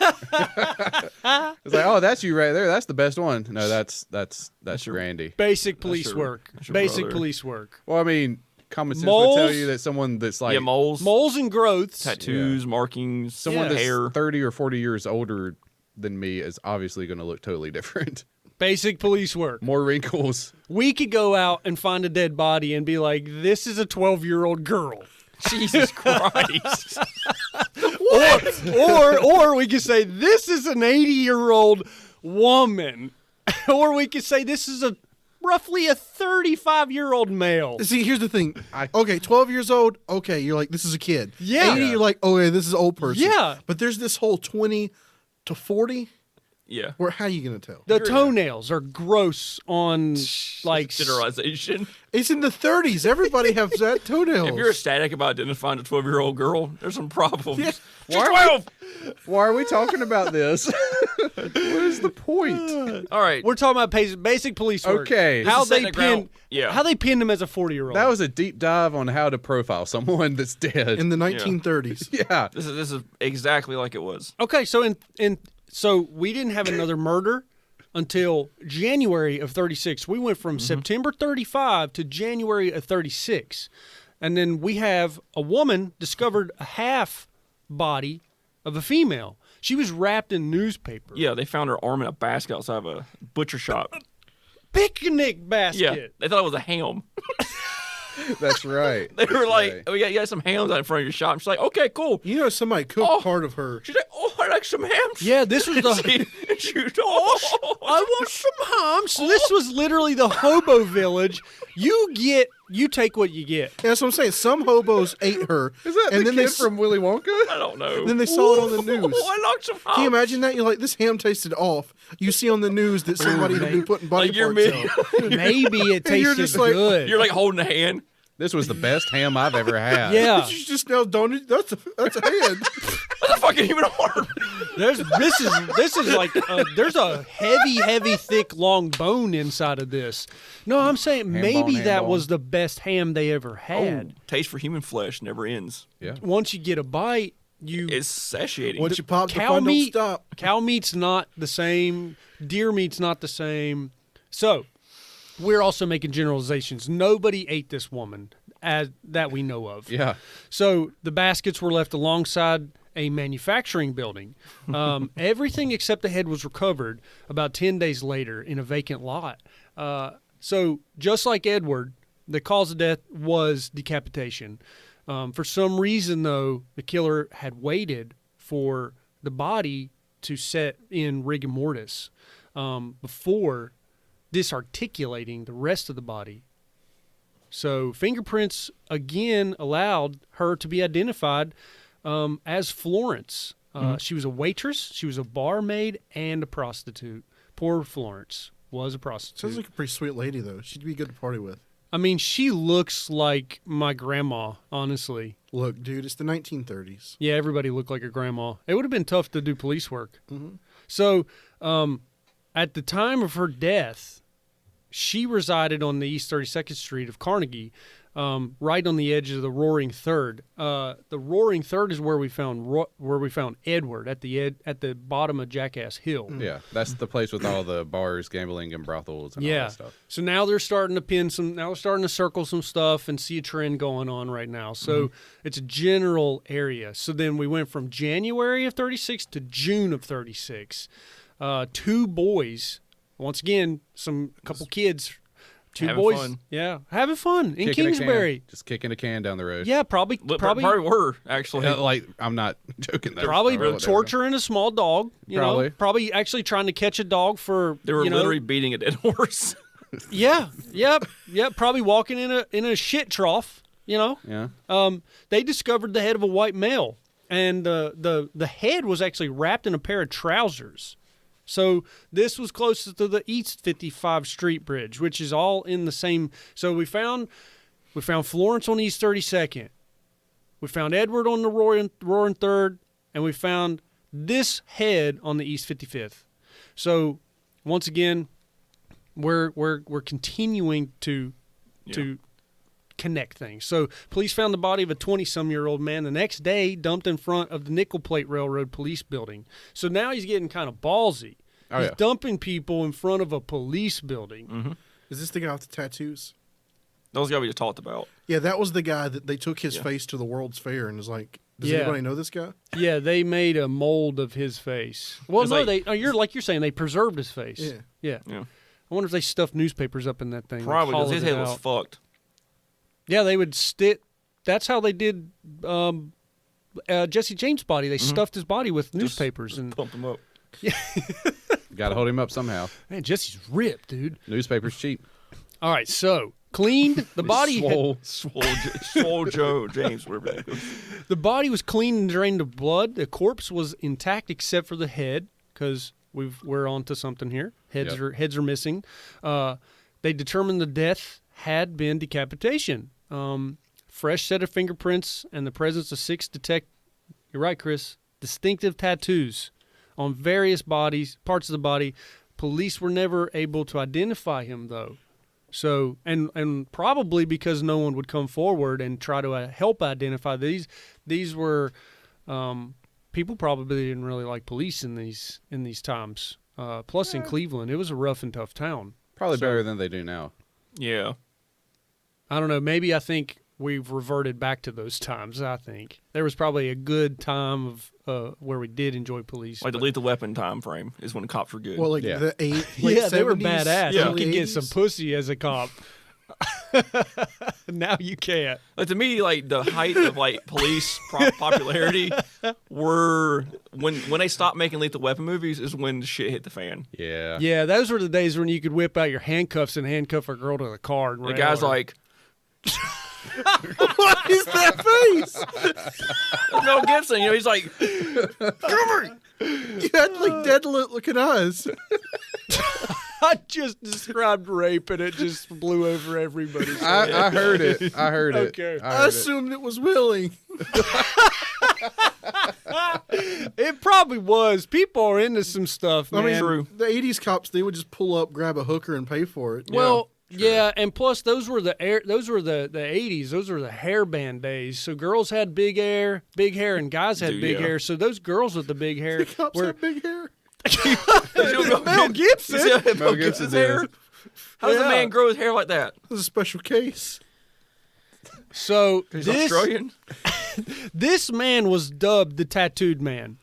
It's like, oh, that's you right there. That's the best one. No, that's your- Randy. basic police your- work. that's your Basic brother. police work. Well, I mean, common sense Moles? would tell you that someone that's like Yeah, moles, Moles and growths. tattoos, markings, someone Yeah. that's hair. 30 or 40 years older than me is obviously going to look totally different. Basic police work. More wrinkles. We could go out and find a dead body and be like, this is a 12-year-old girl. Jesus Christ. Or we could say, this is an 80-year-old woman. Or we could say, this is roughly a 35-year-old male. See, here's the thing. Okay, 12 years old. Okay, you're like, this is a kid. Yeah. 80, you're like, oh, yeah, this is an old person. Yeah. But there's this whole 20 to 40. Yeah. Where how you gonna tell? The toenails are gross on, like, Generalization. It's in the 30s. Everybody has that toenails. If you're ecstatic about identifying a 12-year-old girl, there's some problems. Yeah. She's 12! Why are we talking about this? What is the point? All right. we're talking about basic police work. Okay. How This is setting they the ground- pinned, how they pinned him as a 40-year-old. That was a deep dive on how to profile someone that's dead. in the 1930s. yeah. This is exactly like it was. Okay, so we didn't have another murder until January of 36. We went from September 35 to January of 36. And then we have a woman discovered a half body of a female. She was wrapped in newspaper. Yeah, they found her arm in a basket outside of a butcher shop. Picnic basket. Yeah, they thought it was a ham. That's right. They were like, Right. "Oh, you got some hams out in front of your shop." And she's like, "Okay, cool." You know, somebody cooked Oh. part of her. She's like, "Oh, I like some hams." Yeah, this was the... she was, oh, I want some hams. So this was literally the hobo village. You take what you get. Yeah, that's what I'm saying. Some hobos ate her. Is that and the then they kid from Willy Wonka? I don't know. Then they saw it on the news. Oh, I like some hams. Can you imagine that? You're like, this ham tasted off. You see on the news that somebody had been putting body Like you're parts me. out. Maybe it And you're tasted just like- good. You're like holding a hand. This was the best ham I've ever had. yeah. You just now don't. That's a hand. What the fucking human arm? This is like there's a heavy, thick, long bone inside of this. No, I'm saying maybe bone, that ham was bone. the best ham they ever had. Taste for human flesh never ends. Yeah. Once you get a bite, It's satiating. Once you pop the cow fun, don't meat. stop. Cow meat's not the same. Deer meat's not the same. So we're also making generalizations. Nobody ate this woman that we know of. Yeah. So the baskets were left alongside a manufacturing building. Everything except the head was recovered about 10 days later in a vacant lot. So just like Edward, the cause of death was decapitation. For some reason, though, the killer had waited for the body to set in rigor mortis before disarticulating the rest of the body. So fingerprints, again, allowed her to be identified as Florence. She was a waitress, she was a barmaid, and a prostitute. Poor Florence was a prostitute. Sounds like a pretty sweet lady, though. She'd be good to party with. I mean, she looks like my grandma, honestly. Look, dude, it's the 1930s. Yeah, everybody looked like her grandma. It would have been tough to do police work. Mm-hmm. So, at the time of her death, she resided on the East 32nd Street of Carnegie, right on the edge of the Roaring Third. The Roaring Third is where we found Edward at the bottom of Jackass Hill. Yeah, that's the place with all the bars, gambling, and brothels and all that stuff. So now they're starting to now they're starting to circle some stuff and see a trend going on right now. So it's a general area. So then we went from January of 36 to June of 36. 2 boys, once again, a couple kids, 2 having boys, fun. having fun in Kicking a Kingsbury. can, just kicking a can down the road. Yeah, probably were actually. Like, I'm not joking. Though, Probably or whatever. torturing a small dog. You know, Probably. probably actually trying to catch a dog for. They were you know, literally beating a dead horse. Yeah, yep. Probably walking in a shit trough. You know. Yeah. They discovered the head of a white male, and the head was actually wrapped in a pair of trousers. So this was closest to the East 55 Street Bridge, which is all in the same. So we found Florence on East 32nd. We found Edward on the Roaring Third, and we found this head on the East 55th. So once again, we're continuing to connect things. So police found the body of a 20-some-year-old man the next day, dumped in front of the Nickel Plate Railroad police building. So now he's getting kind of ballsy. He's dumping people in front of a police building. Mm-hmm. Is this the guy with the tattoos? Those guys we just talked about. Yeah, that was the guy that they took his face to the World's Fair and was like, does anybody know this guy? Yeah, they made a mold of his face. Well, It's no, like- you're saying they preserved his face. Yeah. I wonder if they stuffed newspapers up in that thing. Probably because his hollowed it head was out. fucked. Yeah, they would stick. That's how they did Jesse James' body. They stuffed his body with newspapers and Pump him up. Got to hold him up somehow. man, Jesse's ripped, dude. Newspaper's cheap. All right, so cleaned the body. Swole Joe James, whatever that goes. The body was cleaned and drained of blood. The corpse was intact except for the head, because we're onto something here. Heads are missing. They determined the death had been decapitation. Fresh set of fingerprints and the presence of 6 you're right, Chris, distinctive tattoos on various parts of the body. Police were never able to identify him, though. So, and probably because no one would come forward and try to help identify these were people probably didn't really like police in these times. Plus, in Cleveland, it was a rough and tough town. Probably better than they do now. Yeah. I don't know. Maybe I think we've reverted back to those times. I think there was probably a good time of where we did enjoy police. Like the lethal weapon time frame is when cops were good. Well, like Yeah. the late they were 70s, badass. Yeah. You could early get some 80s. pussy as a cop. Now you can't. Like to me, like the height of like police popularity were when they stopped making lethal weapon movies is when shit hit the fan. Yeah. Yeah, those were the days when you could whip out your handcuffs and handcuff a girl to the car. And The rail guy's her. like, What is that face? Mel Gibson, he's like, You had like dead looking eyes. I just described rape and it just blew over everybody. I heard it. I heard it. Okay. I assumed it was willing. It probably was. People are into some stuff, man. I mean, True. the 80s cops, they would just pull up, grab a hooker, and pay for it. Well, yeah, and plus those were the 80s. Those were the hairband days. So girls had big hair, and guys had Dude, big yeah. hair. So those girls with the big hair Cops were have big hair. Mel Gibson. Mel Gibson Gibson's did. hair. How does a Yeah. man grow his hair like that? This is a special case. So He's this Australian. this man was dubbed the Tattooed Man.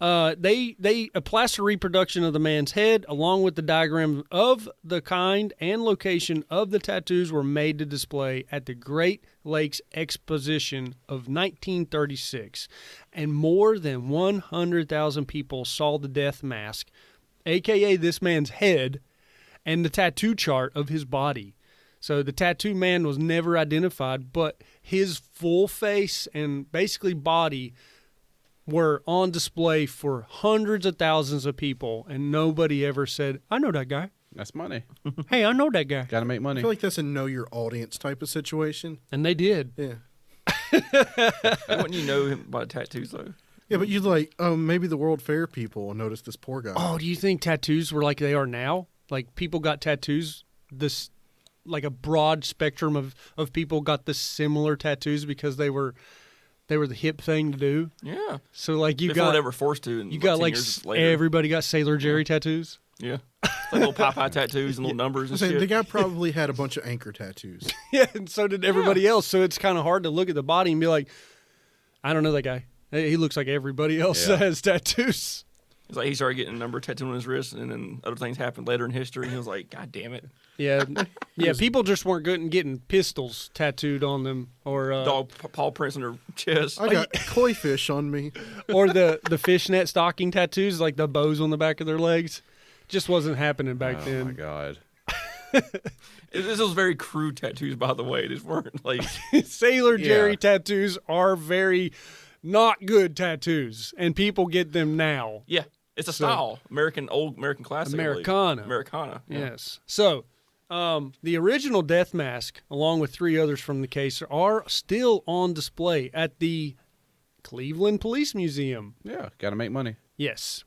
A plaster reproduction of the man's head, along with the diagram of the kind and location of the tattoos, were made to display at the Great Lakes Exposition of 1936, and more than 100,000 people saw the death mask, aka this man's head, and the tattoo chart of his body. So the tattoo man was never identified, but his full face and basically body were on display for hundreds of thousands of people, and nobody ever said, I know that guy. That's money. Hey, I know that guy. Got to make I money. feel like that's a know your audience type of situation. And they did. Yeah. Wouldn't you know him by tattoos though? Yeah, but you'd like, maybe the World Fair people will notice this poor guy. Oh, do you think tattoos were like they are now? Like people got tattoos, like a broad spectrum of people got the similar tattoos because they were the hip thing to do. Yeah. So like you Before got they were forced to. And you got 10 like years later. everybody got Sailor Jerry tattoos. Yeah. Like little Popeye tattoos and little numbers I'm and saying shit. the guy probably had a bunch of anchor tattoos. Yeah, and so did everybody else. So it's kind of hard to look at the body and be like, I don't know that guy. He looks like everybody else that has tattoos. It's like he started getting a number tattooed on his wrist, and then other things happened later in history. And he was like, God damn it. Yeah, yeah. People just weren't good at getting pistols tattooed on them, or Dog paw prints on their chest. I got koi fish on me. or the fishnet stocking tattoos, like the bows on the back of their legs. Just wasn't happening back Oh then. my god. This was very crude tattoos, by the way. These weren't like Sailor Jerry Yeah. tattoos are very not good tattoos, and people get them now. yeah, it's a style. Old American classic. I believe. Americana. Americana. Yeah. Yes. So, the original death mask, along with 3 others from the case, are still on display at the Cleveland Police Museum. Yeah, got to make money. Yes.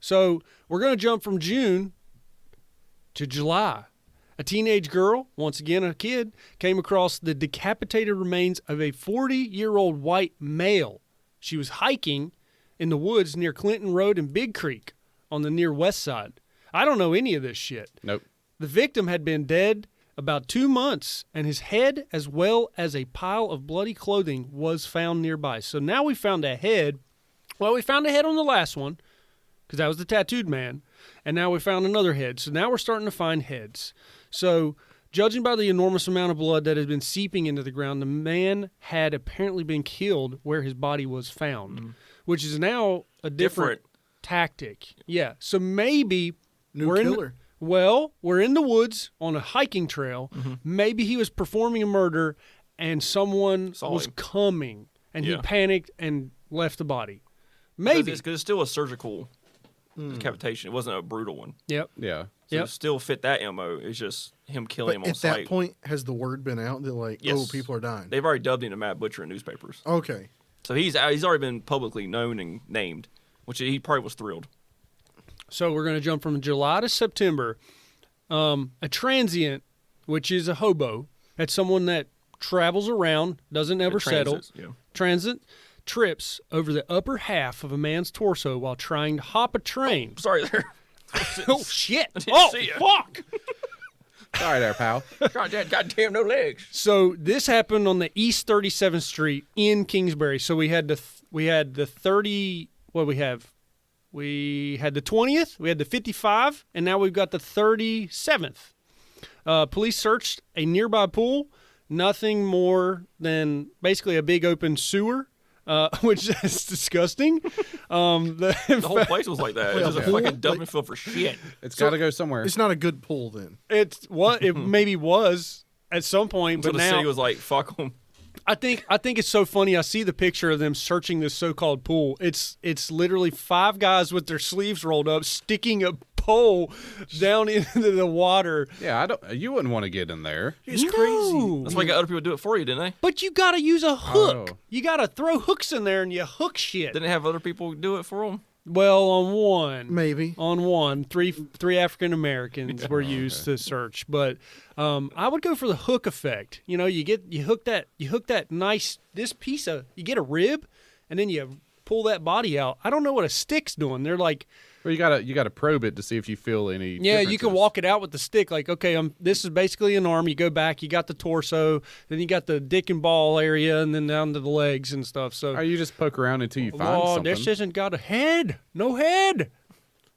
So, we're going to jump from June to July. A teenage girl, once again a kid, came across the decapitated remains of a 40-year-old white male. She was hiking in the woods near Clinton Road and Big Creek on the near west side. I don't know any of this shit. Nope. The victim had been dead about 2 months, and his head, as well as a pile of bloody clothing, was found nearby. So now we found a head. Well, we found a head on the last one, because that was the tattooed man, and now we found another head. So now we're starting to find heads. So, judging by the enormous amount of blood that had been seeping into the ground, the man had apparently been killed where his body was found, which is now a different tactic. Yeah. So maybe New we're killer. we're in the woods on a hiking trail. Maybe he was performing a murder and someone Saw was him. coming and he Yeah. panicked and left the body. Maybe. Because it's still a surgical decapitation. It wasn't a brutal one. Yep. Yeah. So Yep. it still fit that MO. It's just him killing him But on at sight. that point, has the word been out that like, Yes. oh, people are dying? They've already dubbed him the Mad Butcher in newspapers. Okay. So he's already been publicly known and named, which he probably was thrilled. So we're going to jump from July to September. A transient, which is a hobo, that's someone that travels around, doesn't ever settle. Transits, yeah. Transit trips over the upper half of a man's torso while trying to hop a train. Sorry there. Oh, shit. didn't Oh, see it. fuck. Sorry there, pal. Goddamn, no legs. So this happened on the East 37th Street in Kingsbury. So we had the 30. What we have? We had the 20th. We had the 55, and now we've got the 37th. Police searched a nearby pool. Nothing more than basically a big open sewer, which is disgusting. The whole place was like that. It was just yeah. like a dumping field for shit. It's got to go somewhere. It's not a good pull then. It's what it maybe was at some point, So but the now city was like, fuck them. I think it's so funny. I see the picture of them searching this so-called pool. It's literally 5 guys with their sleeves rolled up, sticking a pole down into the water. Yeah, you wouldn't want to get in there. It's crazy. That's why you got other people do it for you, didn't they? But you got to use a hook. Oh. You got to throw hooks in there and you hook shit. Didn't they have other people do it for them? Well, on one. Maybe. On one, three African Americans were used to search, but I would go for the hook effect. You know, you hook that nice you get a rib, and then you pull that body out. I don't know what a stick's doing. They're like, Well, you gotta probe it to see if you feel any. yeah, you can differences. walk it out with the stick. Like, okay, this is basically an arm. You go back, you got the torso, then you got the dick and ball area, and then down to the legs and stuff. So, Or you just poke around until you find oh, something. this isn't got a head. No head.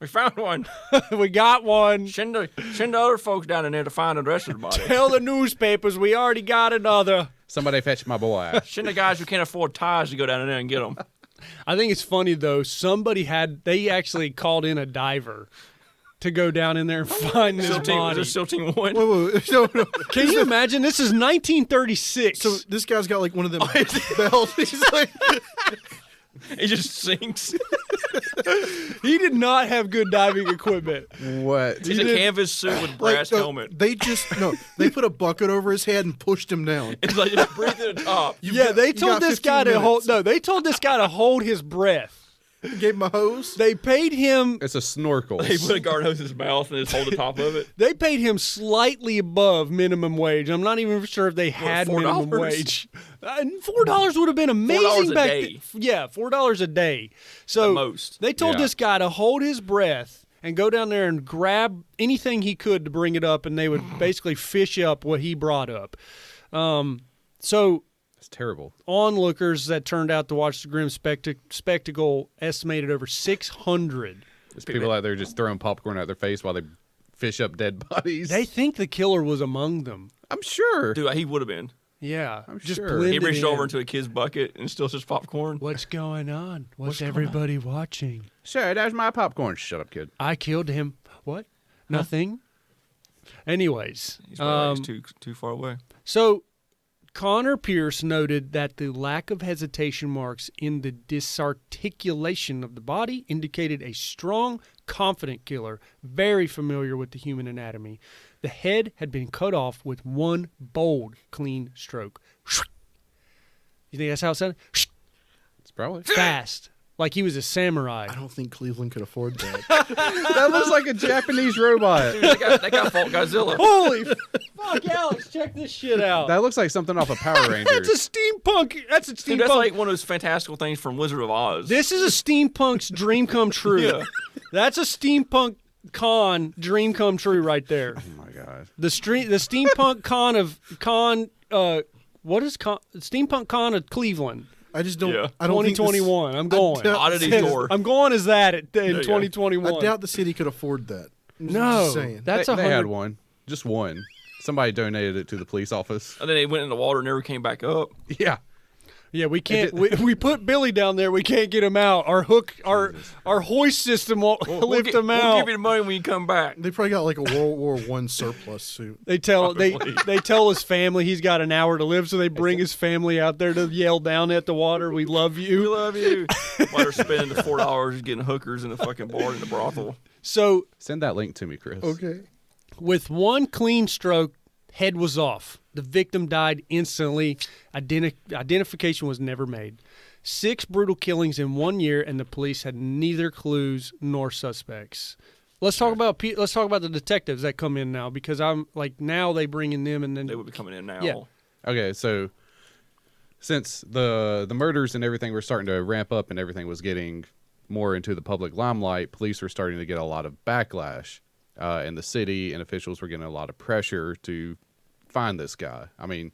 We found one. We got one. Send the other folks down in there to find the rest of the body. Tell the newspapers we already got another. Somebody fetch my boy. Send the guys who can't afford ties to go down in there and get them. I think it's funny though. They actually called in a diver to go down in there and find this body. Still team one. Wait. No. Can you imagine? This is 1936. So this guy's got like one of them bells. He's like, He just sinks. He did not have good diving equipment. What? He's a canvas suit with brass helmet. They put a bucket over his head and pushed him down. It's like just breathe at the top. They told got this guy 15 to hold. minutes. No, they told this guy to hold his breath. Gave him a hose. They paid him. It's a snorkel. He put a guard hose in his mouth and just hold the top of it. They paid him slightly above minimum wage. I'm not even sure if they had $4? minimum wage. $4 would have been amazing $4 a back day. Yeah, $4 a day. So The most. they told Yeah. this guy to hold his breath and go down there and grab anything he could to bring it up, and they would basically fish up what he brought up. So It's terrible. onlookers that turned out to watch the grim spectacle estimated over 600. There's people out there just throwing popcorn at their face while they fish up dead bodies. They think the killer was among them. I'm sure. Dude, he would have been. Yeah, I'm just sure. blended He reached in. over into a kid's bucket and still just popcorn. What's going on? What's everybody watching? Sure, that's my popcorn. Shut up, kid. I killed him. What? Nothing. Anyways, He's probably like too far away. so Connor Pierce noted that the lack of hesitation marks in the disarticulation of the body indicated a strong, confident killer, very familiar with the human anatomy. The head had been cut off with one bold, clean stroke. You think that's how it sounded? It's probably. Fast. Like he was a samurai. I don't think Cleveland could afford that. That looks like a Japanese robot. Dude, that guy fought Godzilla. Holy fuck, Alex, check this shit out. That looks like something off of Power That's Rangers. a steampunk. That's a steampunk. Dude, that's like one of those fantastical things from Wizard of Oz. This is a steampunk's dream come true. Yeah. That's a steampunk con dream come true right there. Oh my god. The steampunk what is steampunk con of Cleveland I just don't. Yeah. I don't think 2021. I'm going. Oddity tour. I'm going as that in you go. 2021. I doubt the city could afford that. No, Just saying. that's they had 100. one. Just one. Somebody donated it to the police office. And then they went in the water and never came back up. Yeah. Yeah, we can't. We put Billy down there. We can't get him out. Our hoist system won't lift him out. We'll give you the money when you come back. They probably got like a World War I surplus suit. They tell his family he's got an hour to live, so they bring his family out there to yell down at the water, "We love you." We love you. While they're spending the $4 getting hookers in the fucking bar in the brothel. So Send that link to me, Chris. Okay. with one clean stroke, head was off. The victim died instantly. Identification was never made. 6 brutal killings in 1 year, and the police had neither clues nor suspects. Let's talk about the detectives that come in now, because I'm like, now they bring in them, and then They would be coming in now. Yeah. Okay, so since the murders and everything were starting to ramp up and everything was getting more into the public limelight, police were starting to get a lot of backlash. And the city and officials were getting a lot of pressure to find this guy. I mean,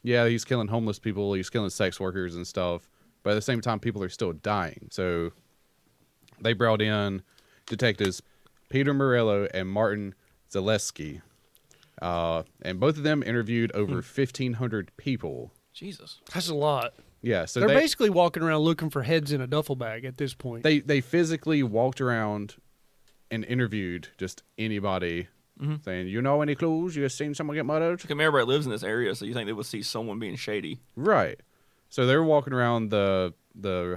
yeah, he's killing homeless people, he's killing sex workers and stuff, but at the same time, people are still dying. So they brought in detectives Peter Morello and Martin Zaleski. And both of them interviewed over 1,500 people. Jesus. that's a lot. Yeah, so They're basically walking around looking for heads in a duffel bag at this point. they physically walked around and interviewed just anybody, saying, "You know any clues? You seen someone get murdered?" Because everybody lives in this area, so you think they would see someone being shady. Right. So they were walking around the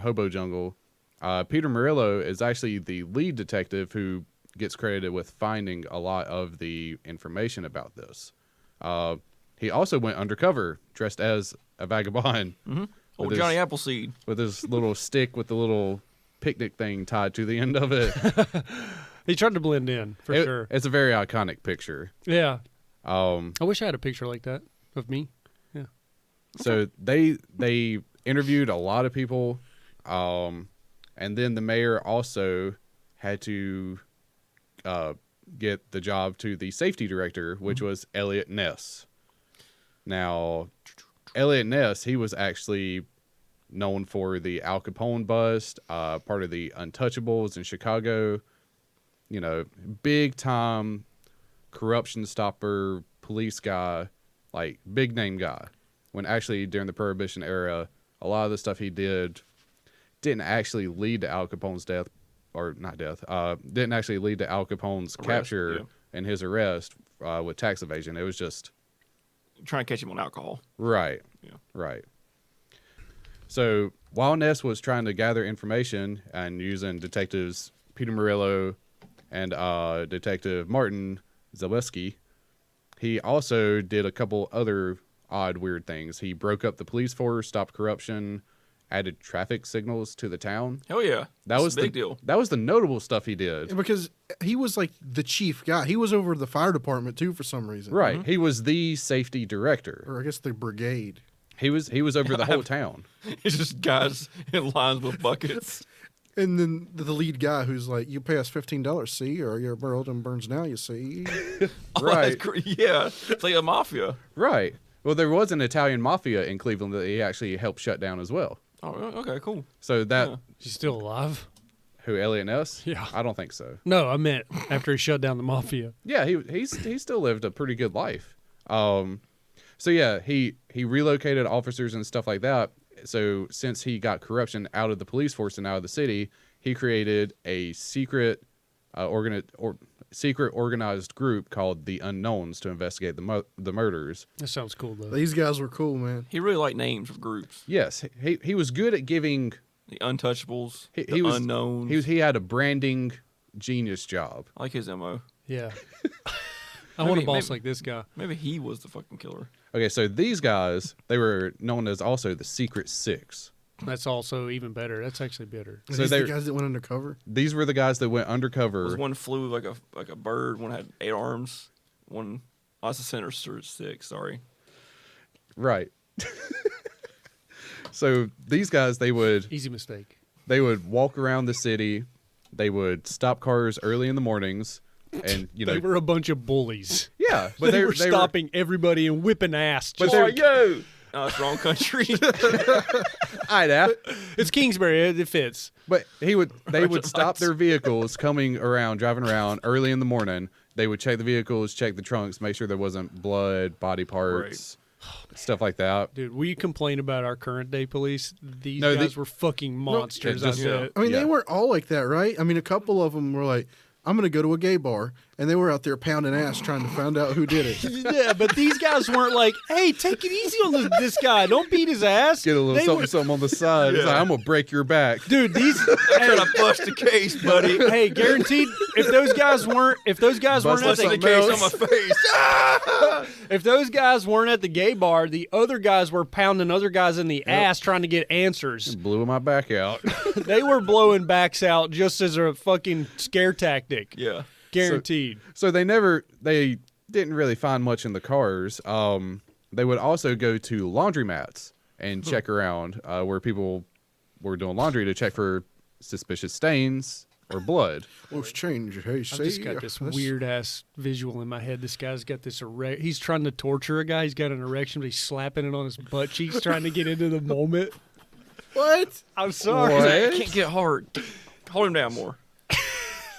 hobo jungle. Peter Murillo is actually the lead detective who gets credited with finding a lot of the information about this. He also went undercover, dressed as a vagabond. Old Johnny Appleseed. With his little stick with the little picnic thing tied to the end of it. He tried to blend in for sure. It's a very iconic picture. Yeah. I wish I had a picture like that of me. Yeah. So they interviewed a lot of people. And then the mayor also had to get the job to the safety director, which was Elliot Ness. Now, Elliot Ness, he was actually known for the Al Capone bust, part of the Untouchables in Chicago. You know, big time corruption stopper, police guy, like big name guy. When actually during the Prohibition era, a lot of the stuff he didn't actually lead to Al Capone's death, or not death, didn't actually lead to Al Capone's capture and his arrest with tax evasion. It was just trying to catch him on alcohol. Right. Yeah. Right. So while Ness was trying to gather information and using detectives Peter Murillo and Detective Martin Zaleski, he also did a couple other odd, weird things. He broke up the police force, stopped corruption, added traffic signals to the town. Hell yeah. That was a big deal. That was the notable stuff he did. Because he was like the chief guy. He was over the fire department too for some reason. Right. He was the safety director. Or I guess the brigade. He was over the whole town. It's just guys in lines with buckets. And then the lead guy who's like, you pay us $15, see, or your building burns now, you see. Right. Yeah. It's like a mafia. Right. Well, there was an Italian mafia in Cleveland that he actually helped shut down as well. Oh, okay, cool. So that He's still alive? who Elliot Ness? Yeah. I don't think so. No, I meant after he shut down the mafia. Yeah, he still lived a pretty good life. So yeah, he relocated officers and stuff like that. So since he got corruption out of the police force and out of the city, he created a secret organized group called the Unknowns to investigate the murders. That sounds cool, though. These guys were cool, man. He really liked names of groups. Yes, he was good at giving. The Untouchables, He was Unknowns. He had a branding genius job. I like his MO. Yeah. I want a boss maybe- like this guy. Maybe he was the fucking killer. Okay, so these guys, they were known as also the Secret Six. That's also even better. That's actually better. Are So these the they're- guys that went undercover? These were the guys that went undercover. Was one flew like a bird, one had 8 arms, one that's the center six, sorry. Right. So these guys, they would Easy mistake. walk around the city. They would stop cars early in the mornings, and They were a bunch of bullies. yeah, But they were stopping everybody and whipping ass. But Just they're- like, Yo! No, it's wrong country. it's Kingsbury. It fits. But they would stop their vehicles coming around, driving around early in the morning. They would check the vehicles, check the trunks, make sure there wasn't blood, body parts, stuff like that. Dude, we complain about our current day police. These No, guys were fucking monsters. just- I bet. I mean, Yeah. they weren't all like that, right? I mean, a couple of them were like, I'm going to go to a gay bar. And they were out there pounding ass trying to find out who did it. Yeah, but these guys weren't like, hey, take it easy on this guy. Don't beat his ass. Get a little They something, were- something on the side. It's like, I'm gonna break your back. Dude, these Trying to bust the case, buddy. hey, guaranteed if those guys weren't at Bust the the case on my face. if those guys weren't at the gay bar, the other guys were pounding other guys in the ass trying to get answers. Blew my back out. They were blowing backs out just as a fucking scare tactic. Yeah. Guaranteed. So they didn't really find much in the cars. They would also go to laundromats and check around where people were doing laundry to check for suspicious stains or blood. Let's change. Hey, I've see, just got this that's- weird ass visual in my head. This guy's got this he's trying to torture a guy. He's got an erection, but he's slapping it on his butt cheeks, trying to get into the moment. What? I'm sorry. What? I can't get hard. Hold him down more.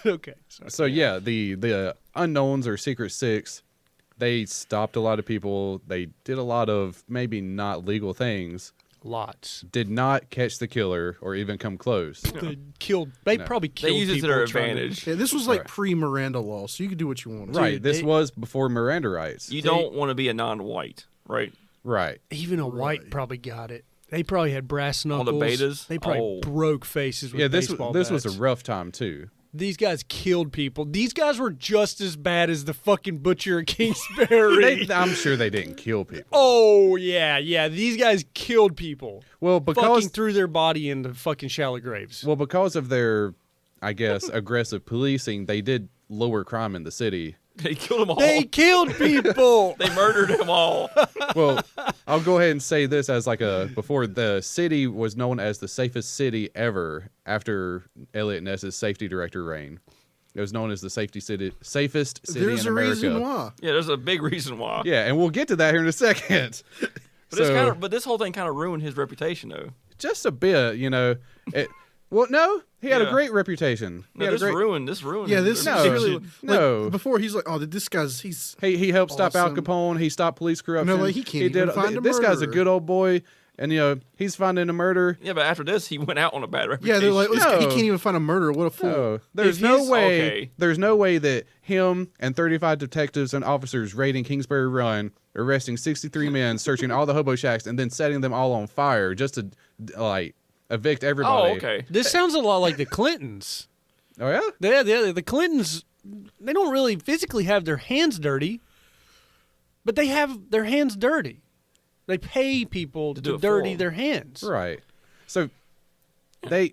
Okay. Sorry. So yeah, the Unknowns or Secret Six, they stopped a lot of people. They did a lot of maybe not legal things. Lots. Did not catch the killer or even come close. They killed. They probably They killed. use it to people their trying advantage. Yeah, this was like Right. pre-Miranda law, so you could do what you wanted. Right. Dude, This they- was before Miranda rights. You don't want to be a non-white, right? Right. Even a white probably got it. They probably had brass All knuckles. the betas? They probably Oh. broke faces with Yeah. This baseball was bats. a rough time too. These guys killed people. These guys were just as bad as the fucking Butcher of Kingsbury. I'm sure they didn't kill people. Oh yeah. These guys killed people. Well, Fucking because threw their body into fucking shallow graves. because of their, I guess, aggressive policing, they did lower crime in the city. They killed them all. They killed people. They murdered them all. Well, I'll go ahead and say this as before the city was known as the safest city ever after Elliot Ness's safety director reign. It was known as the safest city There's in a America. reason why. Yeah, there's a big reason why. Yeah, and we'll get to that here in a second. But this whole thing kind of ruined his reputation, though. Just a bit, Well, no, he had a Yeah. great reputation. He No, had a great. ruined. Yeah, his this No, reputation. no. Like, before he's like, oh, this guy's he's He helped stop Al Awesome. Capone. He stopped police corruption. No, like, he can't even find a This guy's a murderer. good old boy, and he's finding a murder. Yeah, but after this, he went out on a bad yeah. reputation. They're like, this guy, he No. can't even find a murderer. What a fool! No, there's If no he's- way. okay. There's no way that him and 35 detectives and officers raiding Kingsbury Run, arresting 63 men, searching all the hobo shacks, and then setting them all on fire just to evict everybody. Oh, okay. This sounds a lot like the Clintons. Oh yeah. The Clintons, they don't really physically have their hands dirty, but they have their hands dirty. They pay people do to it for dirty them. their hands. Right. So I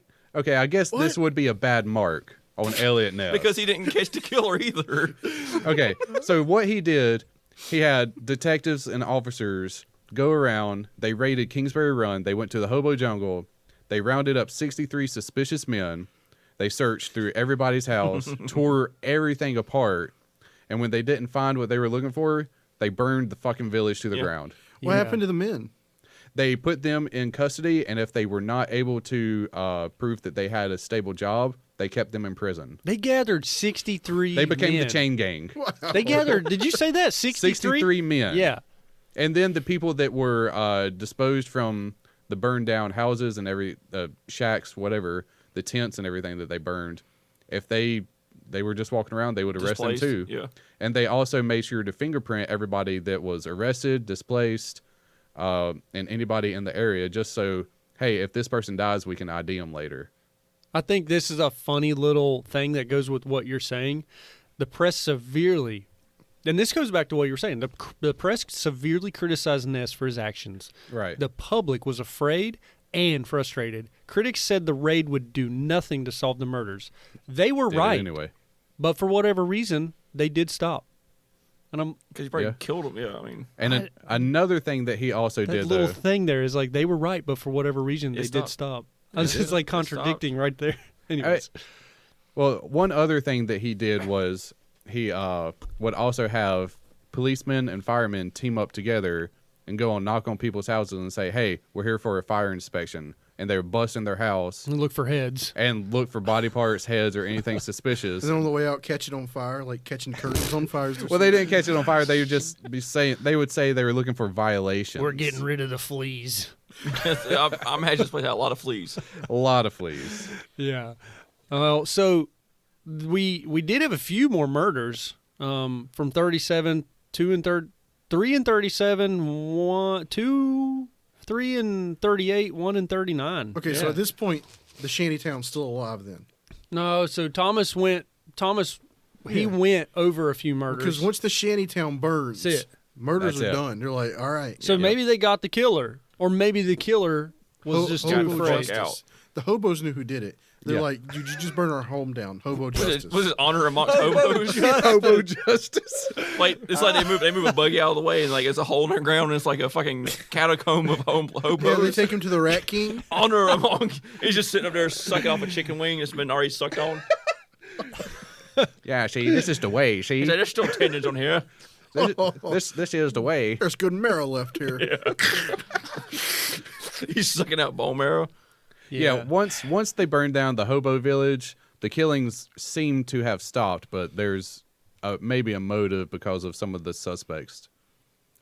guess this would be a bad mark on Elliot Ness. Because he didn't catch the killer either. Okay, so what he did, he had detectives and officers go around. They raided Kingsbury Run. They went to the hobo jungle. They rounded up 63 suspicious men. They searched through everybody's house, tore everything apart, and when they didn't find what they were looking for, they burned the fucking village to the Yeah. ground. What Yeah. happened to the men? They put them in custody, and if they were not able to prove that they had a stable job, they kept them in prison. They gathered 63 They became men. the chain gang. They gathered, did you say that? 63? 63 men. Yeah. And then the people that were disposed from the burned down houses and every shacks, whatever, the tents and everything that they burned, if they were just walking around, they would arrest them too. Yeah. And they also made sure to fingerprint everybody that was arrested, displaced, and anybody in the area, just so, hey, if this person dies, we can ID them later. I think this is a funny little thing that goes with what you're saying. The press severely, and this goes back to what you were saying, the press severely criticized Ness for his actions. Right. The public was afraid and frustrated. Critics said the raid would do nothing to solve the murders. They were Did it right, anyway. but for whatever reason, they did stop. And Because he probably Yeah. killed him. Yeah, I mean. And another thing that he also that did, little though, thing there is like they were right, but for whatever reason, They they did stopped. stop. I was just like They stopped. contradicting right there. Anyways, well, one other thing that he did was he would also have policemen and firemen team up together and go and knock on people's houses and say, hey, we're here for a fire inspection. And they would bust in their house look for heads. and look for body parts, heads, or anything suspicious. And then on the way out, catch it on fire, like catching curtains on fire. Well, they didn't catch it on fire. They would just be saying, they would say they were looking for violations. We're getting rid of the fleas. I imagine this place had a lot of fleas. a lot of fleas. Yeah. So we did have a few more murders from 37, 3 and 37, 2, 3 and 38, 1 and 39. Okay, so Yeah. at this point, the shantytown's still alive then. No, so Thomas went over a few murders. Because once the shantytown burns, That's it. murders That's are it. done. They're like, all right. so maybe they got the killer, or maybe the killer was just too hobo afraid. justice. justice. The hobos knew who did it. They're Yeah. like, you just burn our home down. Hobo justice. Was it honor amongst hobos? Hobo justice. Like it's like they move a buggy out of the way and like it's a hole in the ground and it's like a fucking catacomb of Yeah, they hobos. take him to the Rat King. Honor among. He's just sitting up there sucking off a chicken wing that's been already sucked on. Yeah, see, this is the way. See, He's like, there's still tendons on here. this is the way. There's good marrow left here. He's sucking out bone marrow. Yeah, once they burned down the hobo village, the killings seem to have stopped, but there's maybe a motive because of some of the suspects,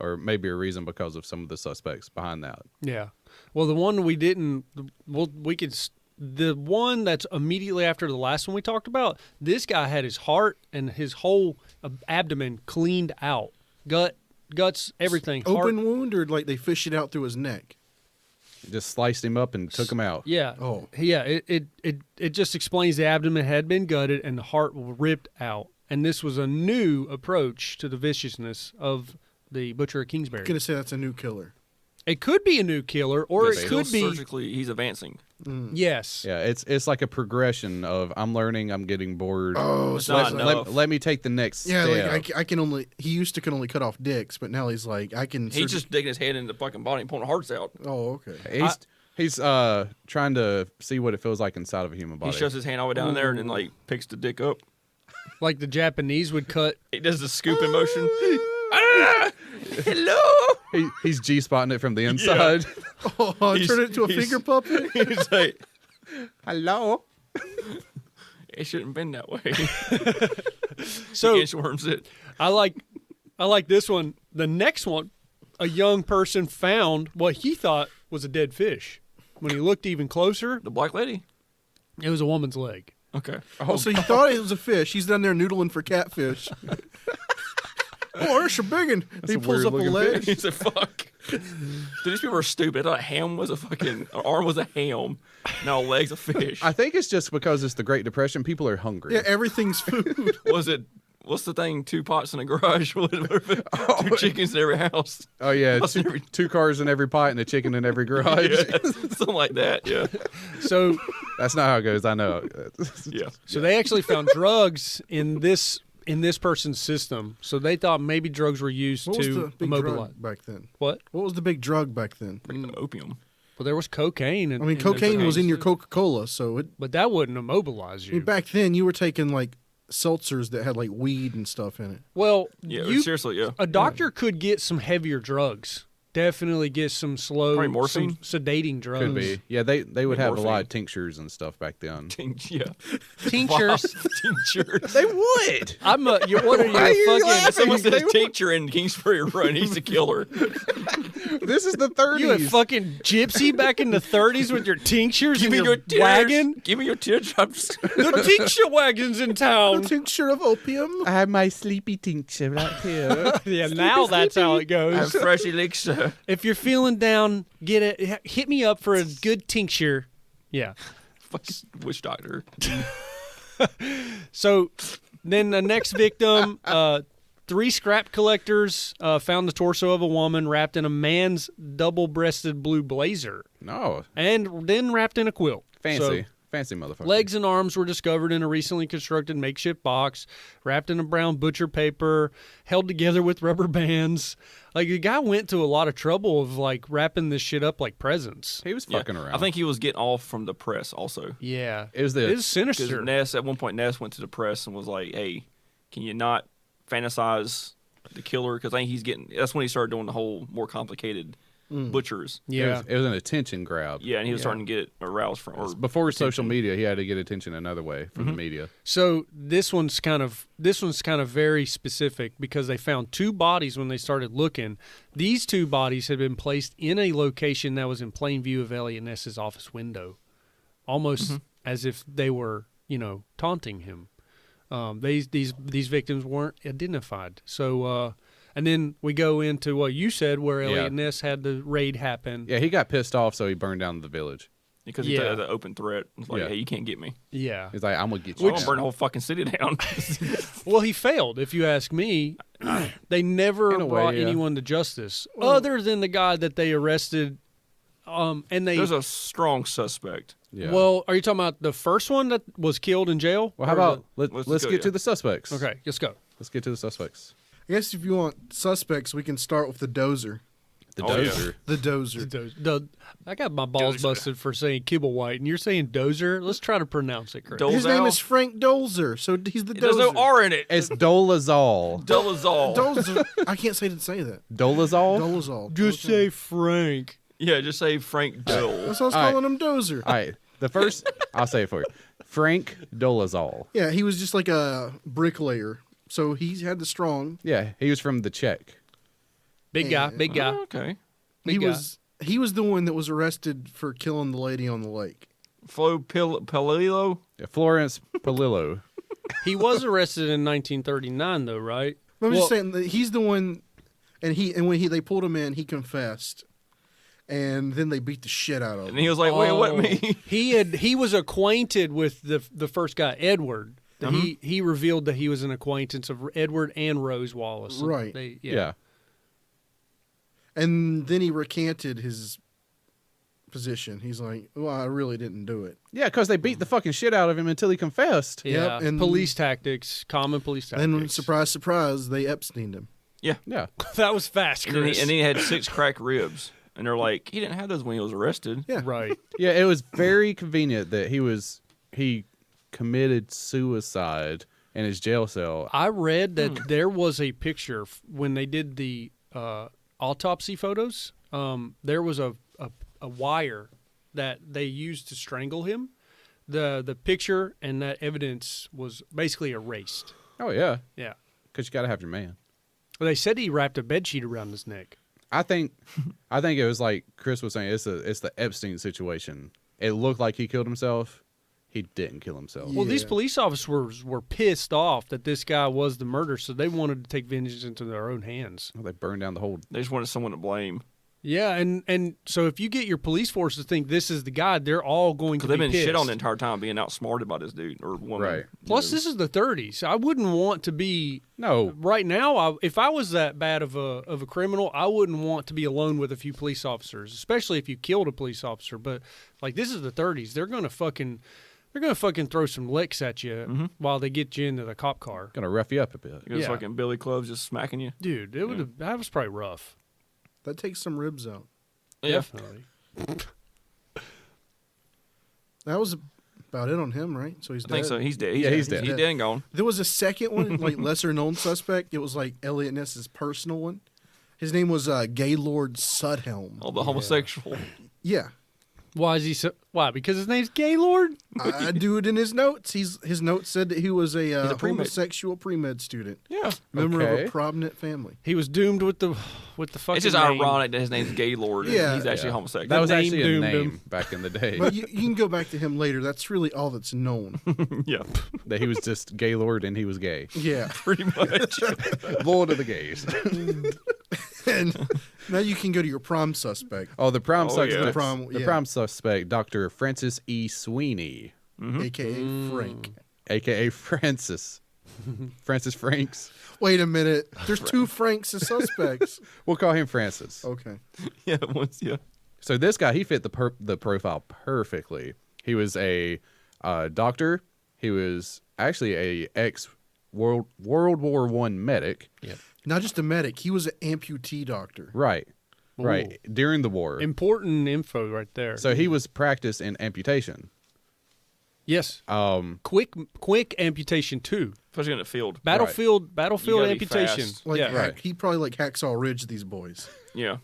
or maybe a reason because of some of the suspects behind that. Yeah. Well, the one we didn't. Well, we could. The one that's immediately after the last one we talked about. This guy had his heart and his whole abdomen cleaned out, guts, everything. Open Heart. wound, or like they fish it out through his neck? Just sliced him up and took him out. Yeah. Oh. Yeah. It just explains the abdomen had been gutted and the heart ripped out, and this was a new approach to the viciousness of the Butcher of Kingsbury. I'm gonna say that's a new killer. It could be a new killer, or Could it be. could be. Surgically, he's advancing. Yes. Yeah, it's like a progression of I'm learning, I'm getting bored. Oh, It's so not it's enough. Let me take the next yeah, step. like I can only. He used to can only cut off dicks, but now he's like I can. He's just digging his head into the fucking body and pulling the hearts out. Oh, okay. He's trying to see what it feels like inside of a human body. He shoves his hand all the way down there and then like picks the dick up. Like the Japanese would cut. He does the scooping motion. Ah! Hello. He's G-spotting it from the inside. Oh, turn it into a finger puppet. He's like, Hello. it shouldn't have been that way. So He inchworms it. I like this one. The next one, a young person found what he thought was a dead fish. When he looked even closer, The black lady. it was a woman's leg. Okay. Oh, so he thought it was a fish. He's down there noodling for catfish. Oh, there's a big one. He a pulls up a weird-looking leg. He said, "Fuck." Dude, these people are stupid. I thought a ham was a fucking an arm was a ham. Now a leg's a fish. I think it's just because it's the Great Depression. People are hungry. Yeah, everything's food. Was it? What's the thing? 2 pots in a garage. Two chickens in every house. Oh yeah, Plus every- two cars in every pot and a chicken in every garage. Yeah, something like that. Yeah. So That's not how it goes. I know. Yeah. so they actually found drugs in this person's system. So they thought maybe drugs were used What was the to big immobilize. drug back then? What? What was the big drug back then? Opium. Well, there was cocaine. I mean, cocaine was in your Coca-Cola, so it. But that wouldn't immobilize I mean, you. back then you were taking like seltzers that had like weed and stuff in it. Well, Yeah. you, Seriously. Yeah. a doctor could get some heavier drugs. Definitely get some slow, Probably morphine? some sedating drugs. Could be. Yeah, they would have a lot Morphine. of tinctures and stuff back then. Yeah. Tinctures. Tinctures. They would. I'm a. What are you? Why are you fucking? laughing? Someone says tincture in Kingsbury Run. He's a killer. This is the 30s. You a fucking gypsy back in the 30s with your tinctures Give and me your your tears. wagon? Give me your teardrops. The tincture wagon's in A town. tincture of opium. I have my sleepy tincture right here. Yeah, now that's how it I have goes. fresh elixir. If you're feeling down, get it. Hit me up for a good tincture. Yeah. Fucking witch doctor. So then the next victim, 3 scrap collectors found the torso of a woman wrapped in a man's double-breasted blue blazer No, and then wrapped in a quilt. fancy, So, fancy motherfucker. legs and arms were discovered in a recently constructed makeshift box, wrapped in a brown butcher paper, held together with rubber bands. Like, the guy went to a lot of trouble of, like, wrapping this shit up like presents. He was Yeah. fucking around. I think he was getting off from the press also. Yeah. it was the. It is Because sinister. Ness, at one point, Ness went to the press and was like, hey, can you not fantasize the killer? Because I think he's getting, that's when he started doing the whole more complicated butchers. Yeah. It was an attention grab. Yeah, and he was starting to get aroused from, or Before social media, he had to get attention another way from the media. So this one's kind of very specific because they found 2 bodies when they started looking. These 2 bodies had been placed in a location that was in plain view of Elliot Ness's office window, almost as if they were, taunting him. These victims weren't identified. So and then we go into what you said, where Elliot Ness had the raid happen. Yeah, he got pissed off, so he burned down the village. because he Yeah. had an open threat. It's like, Yeah. hey, you can't get me. Yeah. He's like, I'm gonna get I'm you. gonna burn the whole fucking city down. Well, he failed, if you ask me. They never In a way, brought yeah. anyone to justice, other than the guy that they arrested. And they There's a strong suspect. Yeah. well, are you talking about the first one that was killed in jail? Well, how Or about let's let's go, get yeah. to the suspects. okay, let's go. Let's get to the suspects. I guess if you want suspects, we can start with the dozer. The Oh, yeah. dozer. The dozer. I got my balls Dozer. busted for saying Kibblewhite, and you're saying Dozer. Let's try to pronounce it correctly. Dozer. His name is Frank Dolzer, so he's the There's no dozer. R in it. It's Dolazol. Dolazol. Dolzer. I can't say that. Dolazol. Dolazol. Just Okay. say Frank. Yeah, just say Frank Dole. That's what I was All right. calling him Dozer. All right. The first, I'll say it for you. Frank Dolazol. Yeah, he was just like a bricklayer. So he had the strong. Yeah, he was from the Czech. Big guy, big guy. Oh, okay. Big guy. He was the one that was arrested for killing the lady on the lake. Flo Palillo. Yeah, Florence Palillo. He was arrested in 1939, though, right? I'm Well- just saying that he's the one, and when they pulled him in, he confessed, and then they beat the shit out of And him. he was like, wait, what me? He was acquainted with the first guy, Edward. He revealed that he was an acquaintance of Edward and Rose Wallace. Right. They, Yeah. And then he recanted his position. He's like, well, I really didn't do it. Yeah, because they beat the fucking shit out of him until he confessed. Yeah, and- police tactics, common police tactics. Then, surprise, surprise, they Epsteined him. Yeah. that was fast, And then, Chris. he had 6 cracked ribs. And they're like, he didn't have those when he was arrested. Yeah. Right. Yeah, it was very convenient that he committed suicide in his jail cell. I read that there was a picture when they did the autopsy photos. There was a wire that they used to strangle him. The picture and that evidence was basically erased. Oh yeah, Yeah. because you got to have your man. Well, they said he wrapped a bedsheet around his neck. I think it was like Chris was saying. It's the Epstein situation. It looked like he killed himself. He didn't kill himself. Well, these Yeah. police officers were pissed off that this guy was the murderer, so they wanted to take vengeance into their own hands. They burned down the whole. They just wanted someone to blame. Yeah, and so if you get your police force to think this is the guy, they're all going to Because be they've been shit on pissed. the entire time being outsmarted by this dude or woman. Right. Plus, this is the 30s. I wouldn't want to be No, right now. If I was that bad of a criminal, I wouldn't want to be alone with a few police officers, especially if you killed a police officer. But like this is the 30s, they're gonna fucking throw some licks at you while they get you into the cop car. gonna rough you up a bit. You got Yeah. fucking Billy Clubs just smacking you. Dude, it would have that was probably rough. That takes some ribs out. Yeah. Definitely. That was about it on him, right? So he's I dead. think so. He's dead. Yeah, he's dead. He's dead and gone. There was a second one, like lesser known suspect. It was like Elliot Ness's personal one. His name was Gaylord Sudhelm. Oh, the homosexual. Yeah. Why is he so? Why? Because his name's Gaylord. I do it in his notes. His notes said that he was a pre-med. homosexual pre-med student, Yeah. member of Okay. a prominent family. He was doomed with the fucking. It's just name. ironic that his name's Gaylord. Yeah. And he's actually Yeah. homosexual. That was name actually a doomed name him. back in the day. But you can go back to him later. That's really all that's known. yeah. That he was just Gaylord and he was gay. Yeah. Pretty much. Lord of the gays. And now you can go to your prime suspect, Oh, the prime Oh, suspect. yeah. The The prime suspect, Dr. Francis E. Sweeney, a.k.a. Frank. aka Francis. Francis Franks. Wait a minute. There's two Franks as suspects. We'll call him Francis. Okay. yeah. Once. Yeah. So this guy, he fit the profile perfectly. He was a doctor. He was actually a World War I medic. Not just a medic. He was an amputee doctor. Right. Right. During the war. Important info right there. So he was practiced in amputation. yes, quick amputation too. Especially in the field. Battlefield You gotta be amputation. fast. Like yeah, Right. he probably like Hacksaw Ridge these boys. Yeah.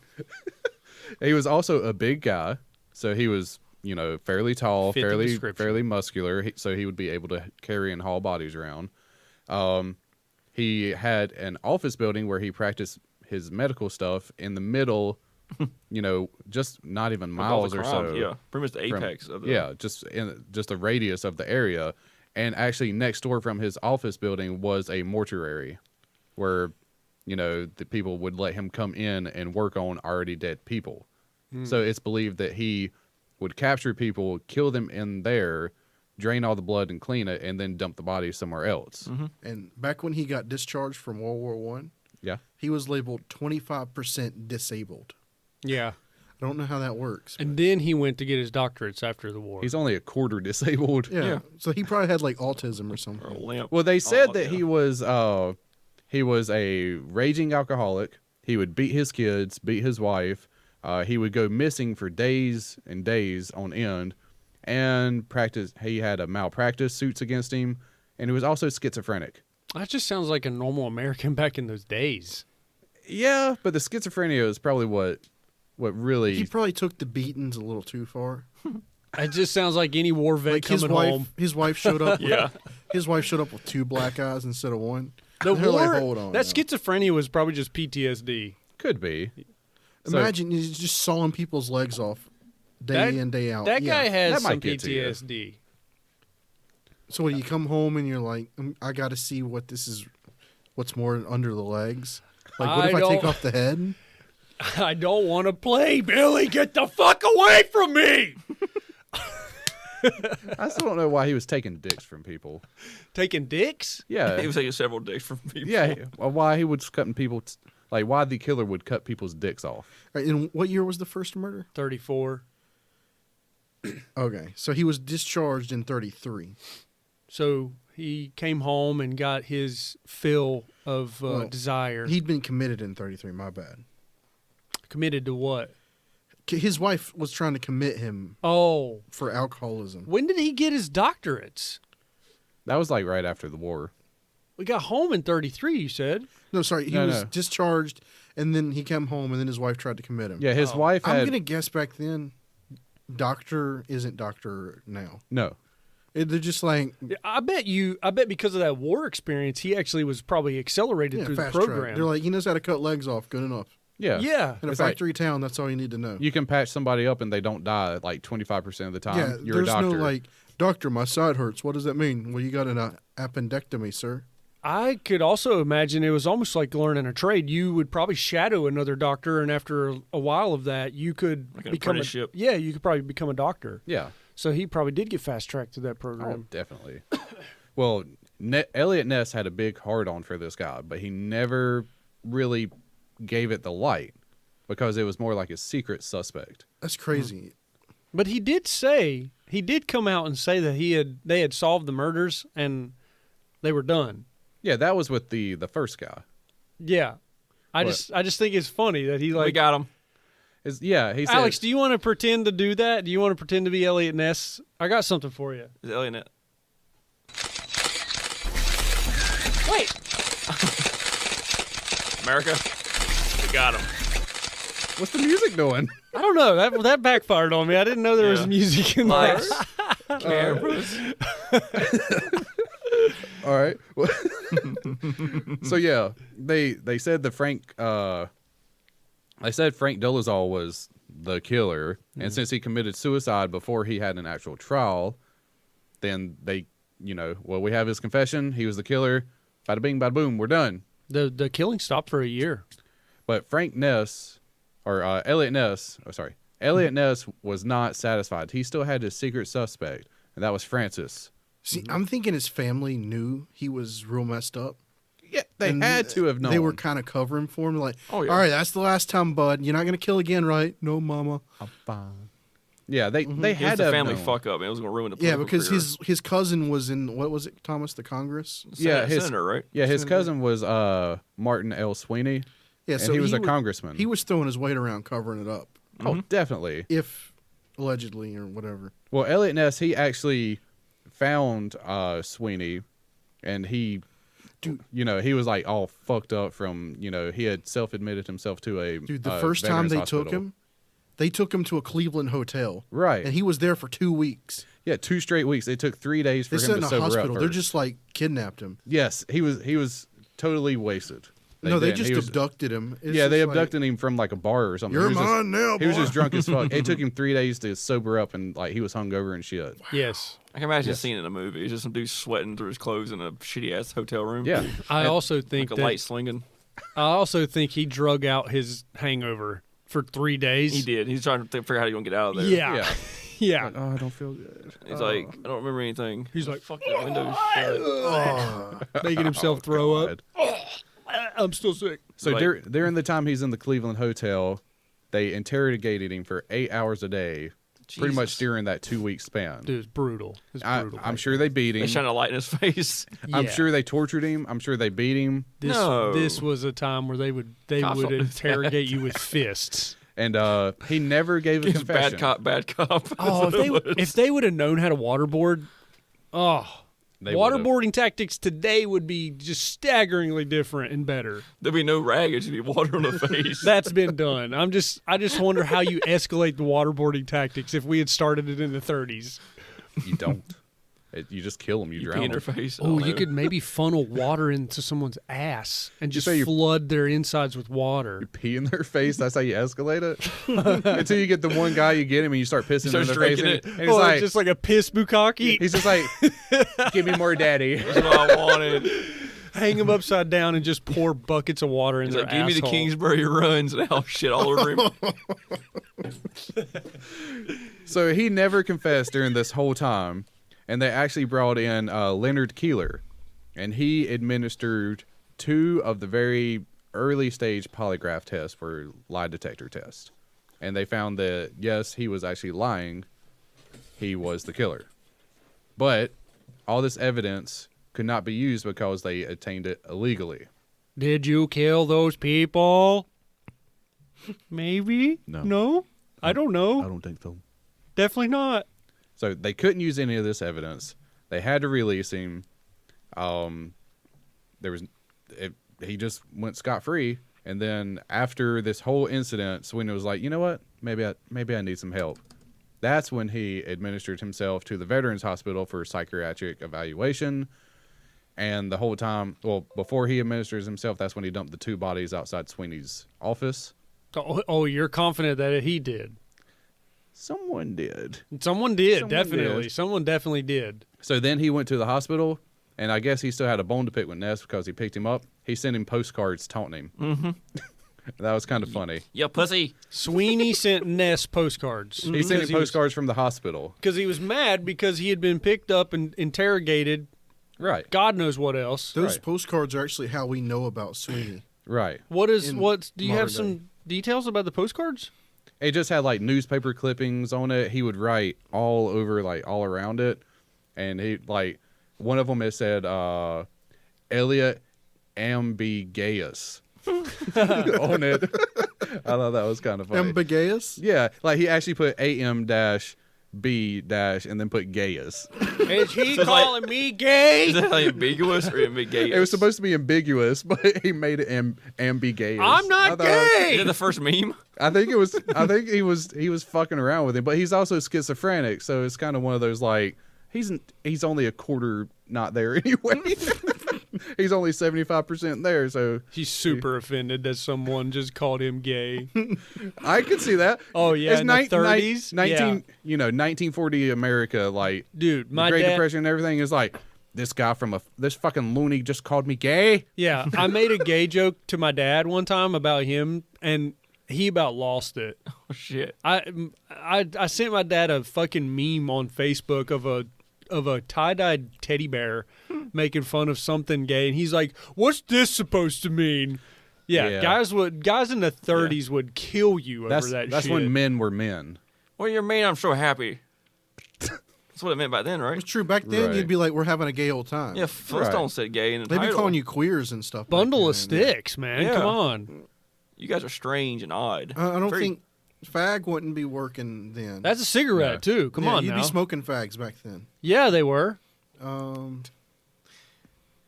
He was also a big guy. So he was, fairly tall, Fit the description. fairly muscular. So he would be able to carry and haul bodies around. He had an office building where he practiced his medical stuff in the middle, just not even miles Above or the so. crime, Yeah. Pretty much the from- apex of the. Yeah, just in just a radius of the area. And actually next door from his office building was a mortuary where, the people would let him come in and work on already dead people. So it's believed that he would capture people, kill them in there, drain all the blood and clean it, and then dump the bodies somewhere else. And back when he got discharged from World War One, Yeah. he was labeled 25% disabled. yeah. I don't know how that works. And then he went to get his doctorates after the war. He's only a quarter disabled. Yeah. So he probably had like autism or Or a something. limp. Well, they said Oh, that yeah. he was a raging alcoholic. He would beat his kids, beat his wife. He would go missing for days and days on end, and practice. He had a malpractice suits against him, and he was also schizophrenic. That just sounds like a normal American back in those days. Yeah, but the schizophrenia is probably what really. He probably took the beatings a little too far. It just sounds like any war vet Like coming home. his wife showed up. Yeah. His wife showed up with two black eyes instead of one. The They're war, like, hold on. that now. schizophrenia was probably just PTSD. Could be. So- Imagine he's just sawing people's legs off day That- in, day out. That guy has That might some get to you. PTSD. So when you come home and you're like, I got to see what's more under the legs. Like, what I if I take don't- off the head? I don't want to play, Billy. Get the fuck away from me. I still don't know why he was taking dicks from people. Taking dicks? Yeah. He was taking several days from people. Yeah. Why he was cutting people like why the killer would cut people's dicks off. Right, and what year was the first murder? 34. Okay, so he was discharged in 33. So he came home and got his fill of desire. He'd been committed in 33. My bad. Committed to what? His wife was trying to commit him Oh. for alcoholism. When did he get his doctorates? That was like right after the war. We got home in 33, you said. No, sorry, he was discharged, and then he came home, and then his wife tried to commit him. Yeah, his wife had. I'm gonna guess back then, doctor isn't doctor now. No. They're just like I bet because of that war experience, he actually was probably accelerated through the fast program. track. They're like, he knows how to cut legs off. Good enough. Yeah. Yeah. In a It's like- factory town, that's all you need to know. You can patch somebody up and they don't die like 25% of the time. Yeah, You're a there's doctor. no like, doctor, my side hurts. What does that mean? Well, you got an appendectomy, sir. I could also imagine it was almost like learning a trade. You would probably shadow another doctor, and after a while of that, you could Like an become apprenticeship. you could probably become a doctor. Yeah. So he probably did get fast tracked through that Oh, program. definitely. Well, Elliot Ness had a big hard on for this guy, but he never really gave it the light because it was more like a secret suspect. That's crazy. But he did come out and say that they had solved the murders and they were done. Yeah, that was with the first guy. Yeah. I What? just think it's funny that he we got him. He said, Alex, do you want to pretend to do that? Do you want to pretend to be Elliot Ness? I got something for you. Is it Elliot Ness? Wait. America, we got him. what's the music doing? I don't know. That backfired on me. I didn't know there was Yeah. music in there. Lights, cameras. All right. So yeah, they said Frank Dolezal was the killer, and since he committed suicide before he had an actual trial, then they, we have his confession. He was the killer. Bada bing, bada boom. We're done. The killing stopped for a year. But Elliot Ness, Elliot Ness was not satisfied. He still had his secret suspect, and that was Francis. See, I'm thinking his family knew he was real messed up. Yeah, they And had to have known. They were kind of covering for him, like, Oh, yeah. all right, that's the last time, bud. You're not going to kill again, right? No, mama. Yeah, they It had was to a have family known. fuck up. It was going to ruin the Yeah, political because career. his cousin was in, what was it, Thomas, the Congress? Yeah, his senator, right? Yeah, his Senator. cousin was Martin L. Sweeney, Yeah, and so he was a congressman. He was throwing his weight around covering it up, Oh, definitely. if allegedly or whatever. Well, Elliot Ness, he actually found Sweeney, and he, he was like all fucked up from, he had self-admitted himself to a Dude, the first time veterans they hospital. took him to a Cleveland hotel. Right. And he was there for 2 weeks. Yeah, 2 straight weeks. It took 3 days for They him sat in to a sober hospital. up. They're first. just like kidnapped him. Yes, he was totally wasted. They didn't. just He was- abducted him. It's Yeah, they just like, abducted him from like a bar or something. You're He was mine now, He was boy. just drunk as fuck. It took him 3 days to sober up, and like he was hungover and shit. Yes. I can imagine seeing it in a movie. It's just some dude sweating through his clothes in a shitty ass hotel room. Yeah, I And- also think like a that light slinging. I also think he drug out his hangover for 3 days. He did. He's trying to figure out how he's gonna get out of there. Yeah. Yeah. Yeah. Like, oh, I don't feel good. He's like, I don't remember anything. He's like, Fuck that window shut. making himself throw up. God. I'm still sick. So Like- during the time he's in the Cleveland hotel, they interrogated him for 8 hours a day, pretty much Jesus. during that 2-week span. Dude, it's brutal. It's brutal. I'm sure they beat They him. shine a light in his face. I'm Yeah. sure they tortured him. I'm sure they beat him. No. This was a time where they would Cops don't do that. interrogate you with fists. And he never gave a He's confession. bad cop. Oh, if they would have known how to waterboard, They would've. waterboarding tactics today would be just staggeringly different and better. There'd be no rag. It'd be water on the face. That's been done. I just wonder how you escalate the waterboarding tactics if we had started it in the 30s. You don't. You just kill them. You you pee drown in their them. face. I Oh, don't you know. could maybe funnel water into someone's ass and just say you- flood their insides with water. You pee in their face. That's how you escalate it. Until you get the one guy, you get him, and you start pissing in starts their face. drinking And, it. and he's like, just like a piss bukkake. he's just like, give me more, daddy. That's what I wanted. Hang them upside down and just pour buckets of water in He's their like, give me the asshole. Kingsbury runs, and I'll shit all over him. So he never confessed during this whole time, and they actually brought in Leonard Keeler, and he administered 2 of the very early stage polygraph tests were lie detector tests. And they found that, yes, he was actually lying. He was the killer. But all this evidence could not be used because they obtained it illegally. Did you kill those people? Maybe? No. No? I don't know. I don't think so. Definitely not. So they couldn't use any of this evidence. They had to release him. He just went scot-free. And then after this whole incident, Sweeney was like, you know what? Maybe I need some help. That's when he administered himself to the Veterans Hospital for psychiatric evaluation. And the whole time, well, before he administers himself, that's when he dumped the 2 bodies outside Sweeney's office. Oh, you're confident that he did. Someone did. Someone did, Someone definitely. did. Someone definitely did. So then he went to the hospital, and I guess he still had a bone to pick with Ness because he picked him up. He sent him postcards taunting him. Mm-hmm. That was kind of funny. Yo, pussy. Sweeney sent Ness postcards. He sent him postcards from the hospital. Because he was mad because he had been picked up and interrogated. Right. God knows what else. Those Right. postcards are actually how we know about Sweeney. Right. Do you have modern some details about the postcards? It just had like newspaper clippings on it. He would write all over, like all around it. And he like one of them it said Elliot Ambiguous on it. I thought that was kind of funny. Ambiguous? Yeah, like he actually put AM-B- and then put Gaius. Is he So it's calling me gay? Is that like ambiguous or ambiguous? It was supposed to be ambiguous, but he made it ambiguous. I'm not gay. Is it the first meme? I think it was. I think he was fucking around with him, but he's also schizophrenic, so it's kind of one of those like he's only a quarter not there anyway. He's only 75% there, so He's super offended that someone just called him gay. I could see that. Oh, yeah, It's in the 30s? 1940 America, like Dude, the my Great dad. Depression and everything is like this guy this fucking loony just called me gay. Yeah, I made a gay joke to my dad one time about him, and he about lost it. Oh, shit. I sent my dad a fucking meme on Facebook of a tie-dyed teddy bear making fun of something gay, and he's like, "What's this supposed to mean?" Yeah, Yeah. guys in the 30s would kill you over that That's shit. when men were men. Well, you're mean. I'm so happy. That's what it meant back then, right? It's true. Back then, Right. you'd be like, we're having a gay old time. Yeah, Flintstone said gay in the They'd be title. calling you queers and stuff. back Bundle of then, yeah. sticks, man. Yeah. Come on. You guys are strange and odd. I don't Very- think fag wouldn't be working then. That's a cigarette Yeah. too. Come on you'd now. be smoking fags back then. Yeah, they were.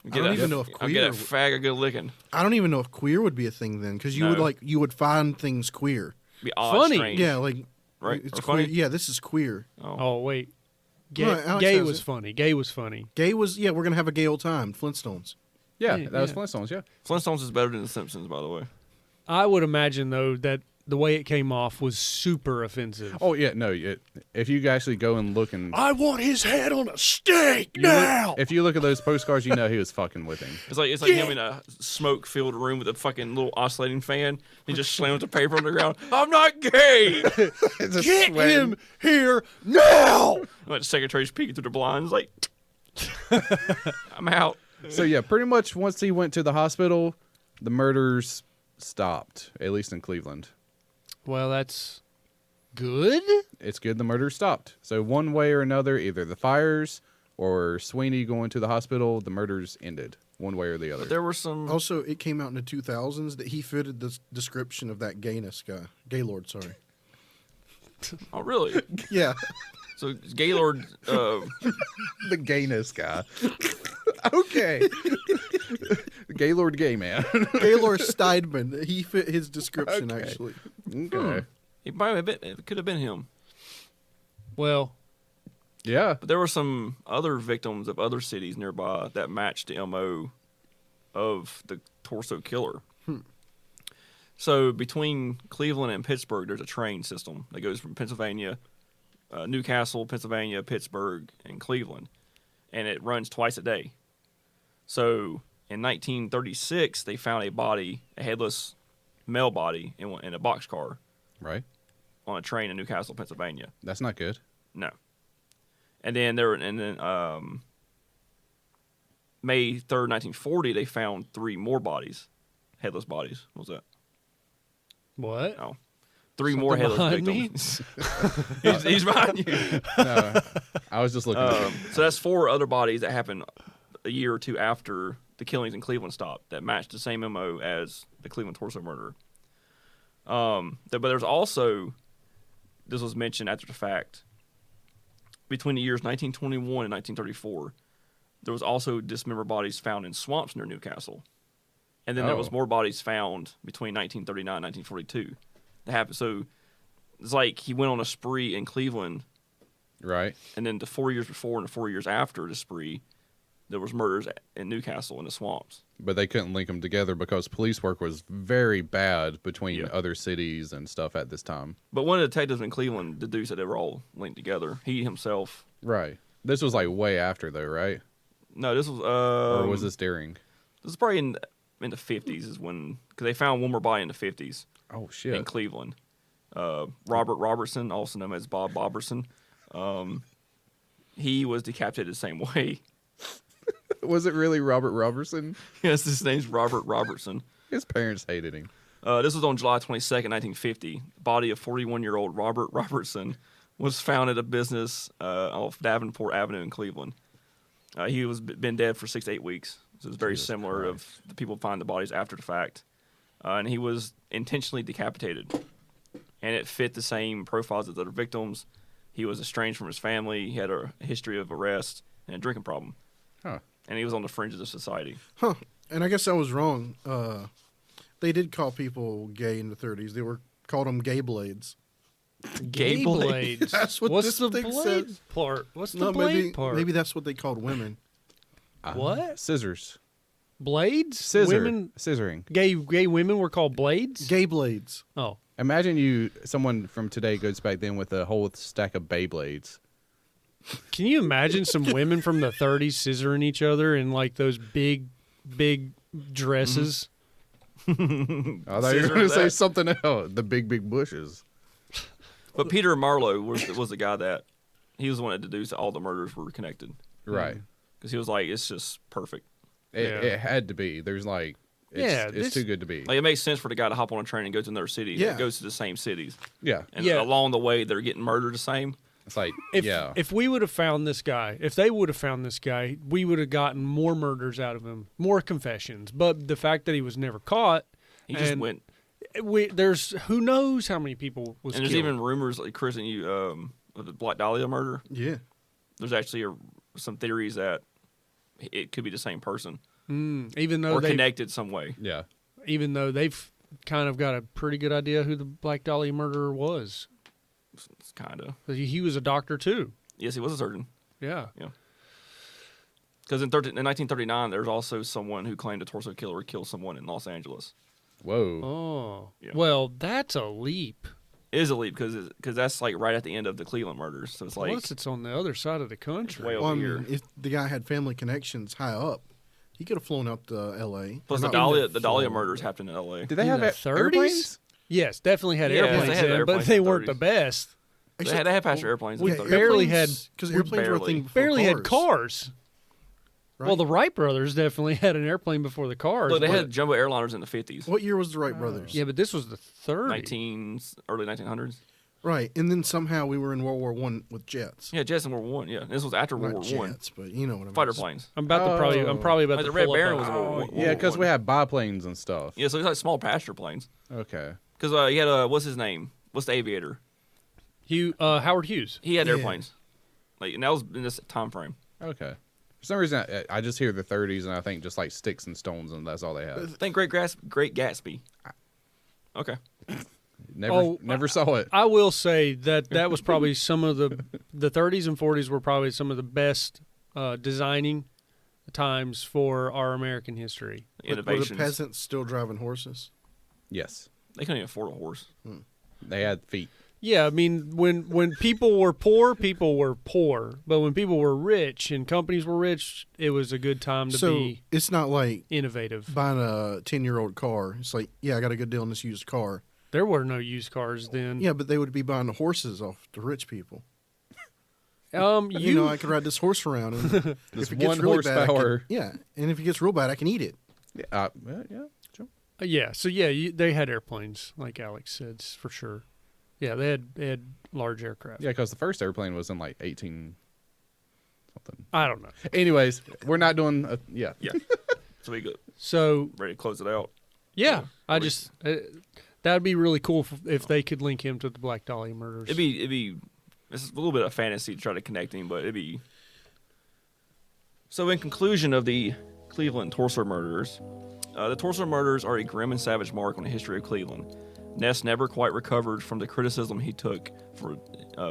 Get don't a- even know if I'll get a queer- fag a good licking. I don't even know if queer would be a thing then, because you No. would find things queer. Be odd, Funny. strange. Yeah, like Right? It's Or queer. funny? Yeah, this is queer. Oh wait. Gay, No, Alex gay has was it. funny. Gay was funny. Gay was we're gonna have a gay old time. Flintstones. Yeah, Yeah, that was yeah. Flintstones. Yeah. Flintstones is better than The Simpsons, by the way. I would imagine though that the way it came off was super offensive. Oh yeah, no. If you actually go and look and I want his head on a stake you look- if you look at those postcards, you know he was fucking with him. It's like him in a smoke-filled room with a fucking little oscillating fan. He just slams the paper on the ground. I'm not gay. Get him here now! Like the secretary's peeking through the blinds, like I'm out. So yeah, pretty much once he went to the hospital, the murders stopped, at least in Cleveland. Well, that's good. It's good the murders stopped. So one way or another, either the fires or Sweeney going to the hospital, the murders ended one way or the other. There were some. Also, it came out in the 2000s that he fitted the description of that gayness guy. Gaylord, sorry. Oh, really? Yeah. So Gaylord. The gayness guy. Okay. Gaylord gay man. Gaylord Steidman. He fit his description, Okay. actually. Okay. It might have been. It could have been him. Well, Yeah. But there were some other victims of other cities nearby that matched the MO of the torso killer. So between Cleveland and Pittsburgh, there's a train system that goes from Pennsylvania, Newcastle, Pennsylvania, Pittsburgh, and Cleveland, and it runs twice a day. So in 1936, they found a body, a headless male body, in a boxcar Right. on a train in Newcastle, Pennsylvania. That's not good. No. And then May 3rd, 1940, they found 3 more bodies, headless bodies. What was that? What? Oh. 3 Something more headless behind me? victims. he's behind you. No, I was just looking. So that's 4 other bodies that happened a year or 2 after the killings in Cleveland stopped that matched the same MO as the Cleveland torso murder. But there's also, this was mentioned after the fact, between the years 1921 and 1934, there was also dismembered bodies found in swamps near Newcastle. And then there was more bodies found between 1939 and 1942. That happened. So it's like he went on a spree in Cleveland, right. and then the 4 years before and the 4 years after the spree, there was murders in Newcastle in the swamps. But they couldn't link them together because police work was very bad between other cities and stuff at this time. But one of the detectives in Cleveland deduced that they were all linked together. He himself. Right. This was like way after though, right? No, this was. Or was this during? This was probably in the 50s is when, because they found one more body in the 50s. Oh shit! In Cleveland, Robert Robertson, also known as Bob Boberson, he was decapitated the same way. Was it really Robert Robertson? Yes, his name's Robert Robertson. His parents hated him. This was on July 22nd, 1950. The body of 41-year-old Robert Robertson was found at a business off Davenport Avenue in Cleveland. He was been dead for 6 to 8 weeks. So it's very similar of the people find the bodies after the fact. And he was intentionally decapitated. And it fit the same profiles as other victims. He was estranged from his family. He had a history of arrest and a drinking problem. Huh. And he was on the fringes of society. Huh. And I guess I was wrong. They did call people gay in the 30s. They called them gay blades. Gay blades. That's what What's this the thing blade says. part? What's the No, blade part? maybe that's what they called women. What? Scissors. Blades? Scissoring. Gay women were called blades? Gay blades. Oh. Imagine someone from today goes back then with a whole stack of Beyblades. Can you imagine some women from the 30s scissoring each other in like those big dresses? I thought you were going to say something else. The big bushes. But Peter Marlowe was the guy that, he was the one that deduced that all the murders were connected. Right. Because he was like, it's just perfect. It had to be. There's like, it's too good to be. Like, it makes sense for the guy to hop on a train and go to another city. Yeah. That goes to the same cities. Yeah. And along the way, they're getting murdered the same. It's like, If we would have found this guy, if they would have found this guy, we would have gotten more murders out of him, more confessions. But the fact that he was never caught, He just went. There's who knows how many people was And there's killed. even rumors, like Chris and you, of the Black Dahlia murder. Yeah. There's actually some theories that it could be the same person even though or connected some way. yeah. even though they've kind of got a pretty good idea who the Black Dahlia murderer was. It's kind of. He was a doctor too. Yes, he was a surgeon. Yeah. Because in 1939, there's also someone who claimed a torso killer killed someone in Los Angeles. Whoa. Oh. Yeah. Well, that's a leap. It is a leap because that's like right at the end of the Cleveland murders. So it's like Plus, it's on the other side of the country. way Well, I over mean, here. if the guy had family connections high up, he could have flown out to L.A. Plus Or the not Dahlia flown, murders but- happened in L.A. Did they In have the 30s? airplanes? Yes, definitely had Yeah, airplanes they had in, airplanes but they in the weren't the 30s. best. They had passenger airplanes. We in the 30s. barely had- because we airplanes were a barely- thing before Barely had cars. Right? Well, the Wright brothers definitely had an airplane before the cars. Look, they but- had jumbo airliners in the 50s. What year was the Wright brothers? Yeah, but this was the 30s. Early 1900s. Right, and then somehow we were in World War One with jets. Yeah, jets in World War One. Yeah, this was after World Not War One. jets, but you know what I mean. Fighter planes. I'm probably about Like to the Red pull up Baron a- was in World War Yeah, because we One. had biplanes and stuff. Yeah, so it's like small passenger planes. Okay. Because he had what's his name? What's the aviator? Howard Hughes. He had Yeah. airplanes. Like, and that was in this time frame. Okay. For some reason, I just hear the 30s and I think just like sticks and stones and that's all they had. Think Great Gatsby. Okay. Never saw it. I will say that was probably some of the 30s and 40s were probably some of the best designing times for our American history. Were the Innovations. peasants still driving horses? Yes. They couldn't even afford a horse. They had feet. Yeah, I mean, when people were poor, people were poor. But when people were rich and companies were rich, it was a good time to So be it's not like innovative. buying a 10-year-old car. It's like, yeah, I got a good deal on this used car. There were no used cars then. Yeah, but they would be buying the horses off the rich people. You You know, I could ride this horse around, and This if it gets one really bad, horsepower. yeah, and if it gets real bad, I can eat it. Yeah. Yeah. Sure. Yeah. So yeah, they had airplanes, like Alex said, for sure. Yeah, they had large aircraft. Yeah, because the first airplane was in like 18 something. I don't know. Anyways, we're not doing. Yeah. Yeah. So we go So ready to close it out. yeah, I just that would be really cool if they could link him to the Black Dahlia murders. It'd be. It's a little bit of fantasy to try to connect him, but it'd be. So in conclusion of the Cleveland Torso murders, the Torso murders are a grim and savage mark on the history of Cleveland. Ness never quite recovered from the criticism he took for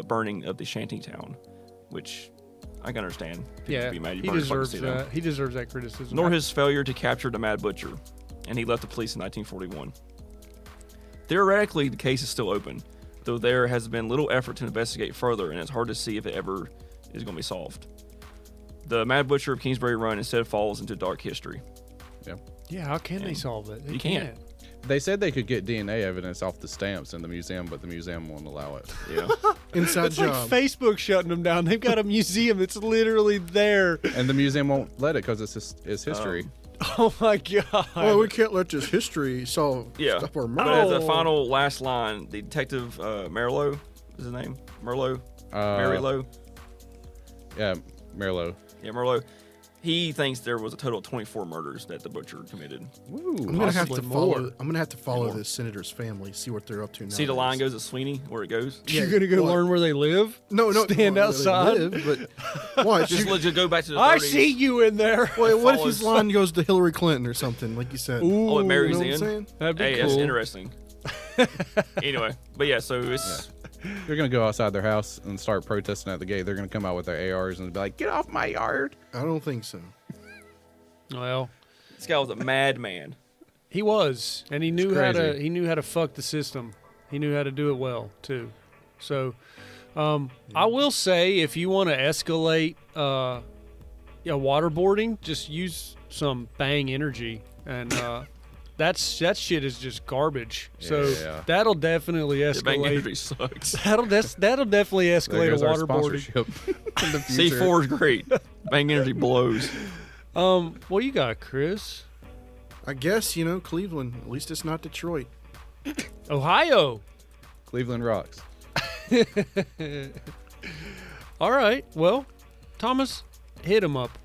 burning of the shantytown, which I can understand. People yeah, be mad you he burned deserves fucking see them. that. He deserves that criticism. Nor his failure to capture the Mad Butcher, and he left the police in 1941. Theoretically, the case is still open, though there has been little effort to investigate further, and it's hard to see if it ever is going to be solved. The Mad Butcher of Kingsbury Run instead falls into dark history. Yeah, how can they solve it? They You can't. They said they could get DNA evidence off the stamps in the museum, but the museum won't allow it. Yeah. Inside It's job. like Facebook shutting them down. They've got a museum that's literally there. And the museum won't let it because it's history. Oh my god! Well, we can't let this history solve Yeah. stop our But murder. as a final last line, the detective Merlo is his name. Merlo. Merlo. Yeah, Merlo. Yeah, Merlo. He thinks there was a total of 24 murders that the butcher committed. Woo. I'm gonna have to Possibly follow. more. I'm gonna have to follow More. this senator's family, see what they're up to now. See the line goes at Sweeney, where it goes. You're gonna go what? learn where they live? No, Stand well, outside. They live, but why? Just just go back to the 30s. I see you in there. Wait, what if follows- his line goes to Hillary Clinton or something, like you said? Oh, it marries you know what I'm in. saying? That'd be Hey, cool. that's interesting. Anyway, but yeah, so it's They're going to go outside their house and start protesting at the gate. They're going to come out with their ARs and be like, get off my yard. I don't think so. Well, this guy was a madman. he was, and he knew how to. crazy. He knew how to fuck the system. He knew how to do it well too. So, I will say, if you want to escalate, waterboarding, just use some bang energy, and that shit is just garbage. So Yeah. that'll definitely The bang escalate. energy sucks. That'll definitely There escalate a goes our waterboarding. sponsorship in the future. C4 is great. Bang energy blows. What you got, Chris? I guess Cleveland. At least it's not Detroit. Ohio. Cleveland rocks. All right. Well, Thomas, hit him up.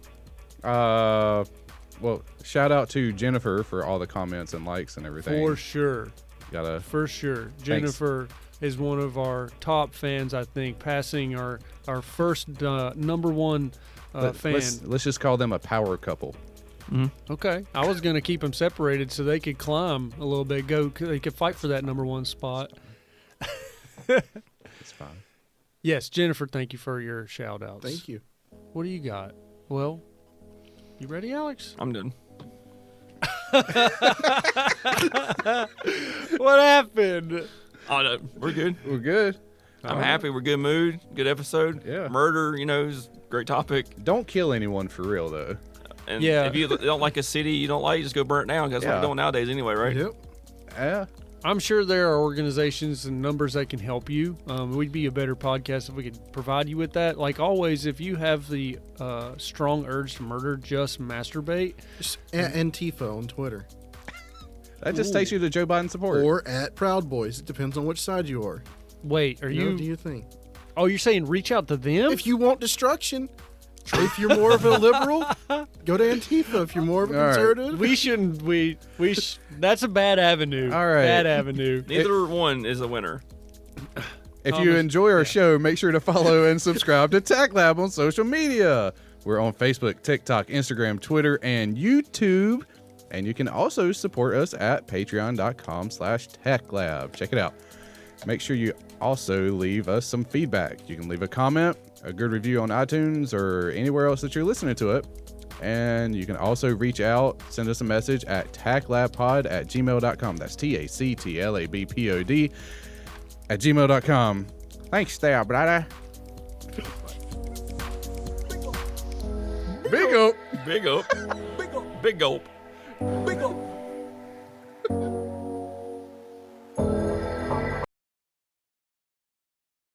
Well, shout out to Jennifer for all the comments and likes and everything. For sure. Gotta For sure. Jennifer is one of our top fans, I think, passing our first number one fan. let's just call them a power couple. Okay. I was going to keep them separated so they could climb a little bit, they could fight for that number one spot. It's fine. Yes, Jennifer, thank you for your shout outs. Thank you. What do you got? Well, you ready, Alex? I'm done. What happened? Oh, no, we're good. We're good. I'm happy. We're good mood. Good episode. Yeah. Murder, is a great topic. Don't kill anyone for real, though. And Yeah. if you don't like a city you don't like, just go burn it down. Because that's what Yeah. we're doing nowadays anyway, right? Yep. Yeah. I'm sure there are organizations and numbers that can help you. We'd be a better podcast if we could provide you with that. Like always, if you have the strong urge to murder, just masturbate. Just at Antifa on Twitter That just takes you to Joe Biden support. or at Proud Boys. It depends on which side you are. Wait, are What do you? you think? Oh, you're saying reach out to them? If you want destruction, if you're more of a liberal, go to Antifa. If you're more of a All right. conservative, we shouldn't. That's a bad avenue. All right. Bad avenue. Neither one is a winner. If you enjoy our show, make sure to follow and subscribe to TACT Lab on social media. We're on Facebook, TikTok, Instagram, Twitter, and YouTube. And you can also support us at patreon.com/TACTLab. Check it out. Make sure you also leave us some feedback. You can leave a comment, a good review on iTunes, or anywhere else that you're listening to it. And you can also reach out, send us a message at tactlabpod@gmail.com. That's TACTLABPOD@gmail.com. Thanks there, brother. Big up. Big up. Big gulp.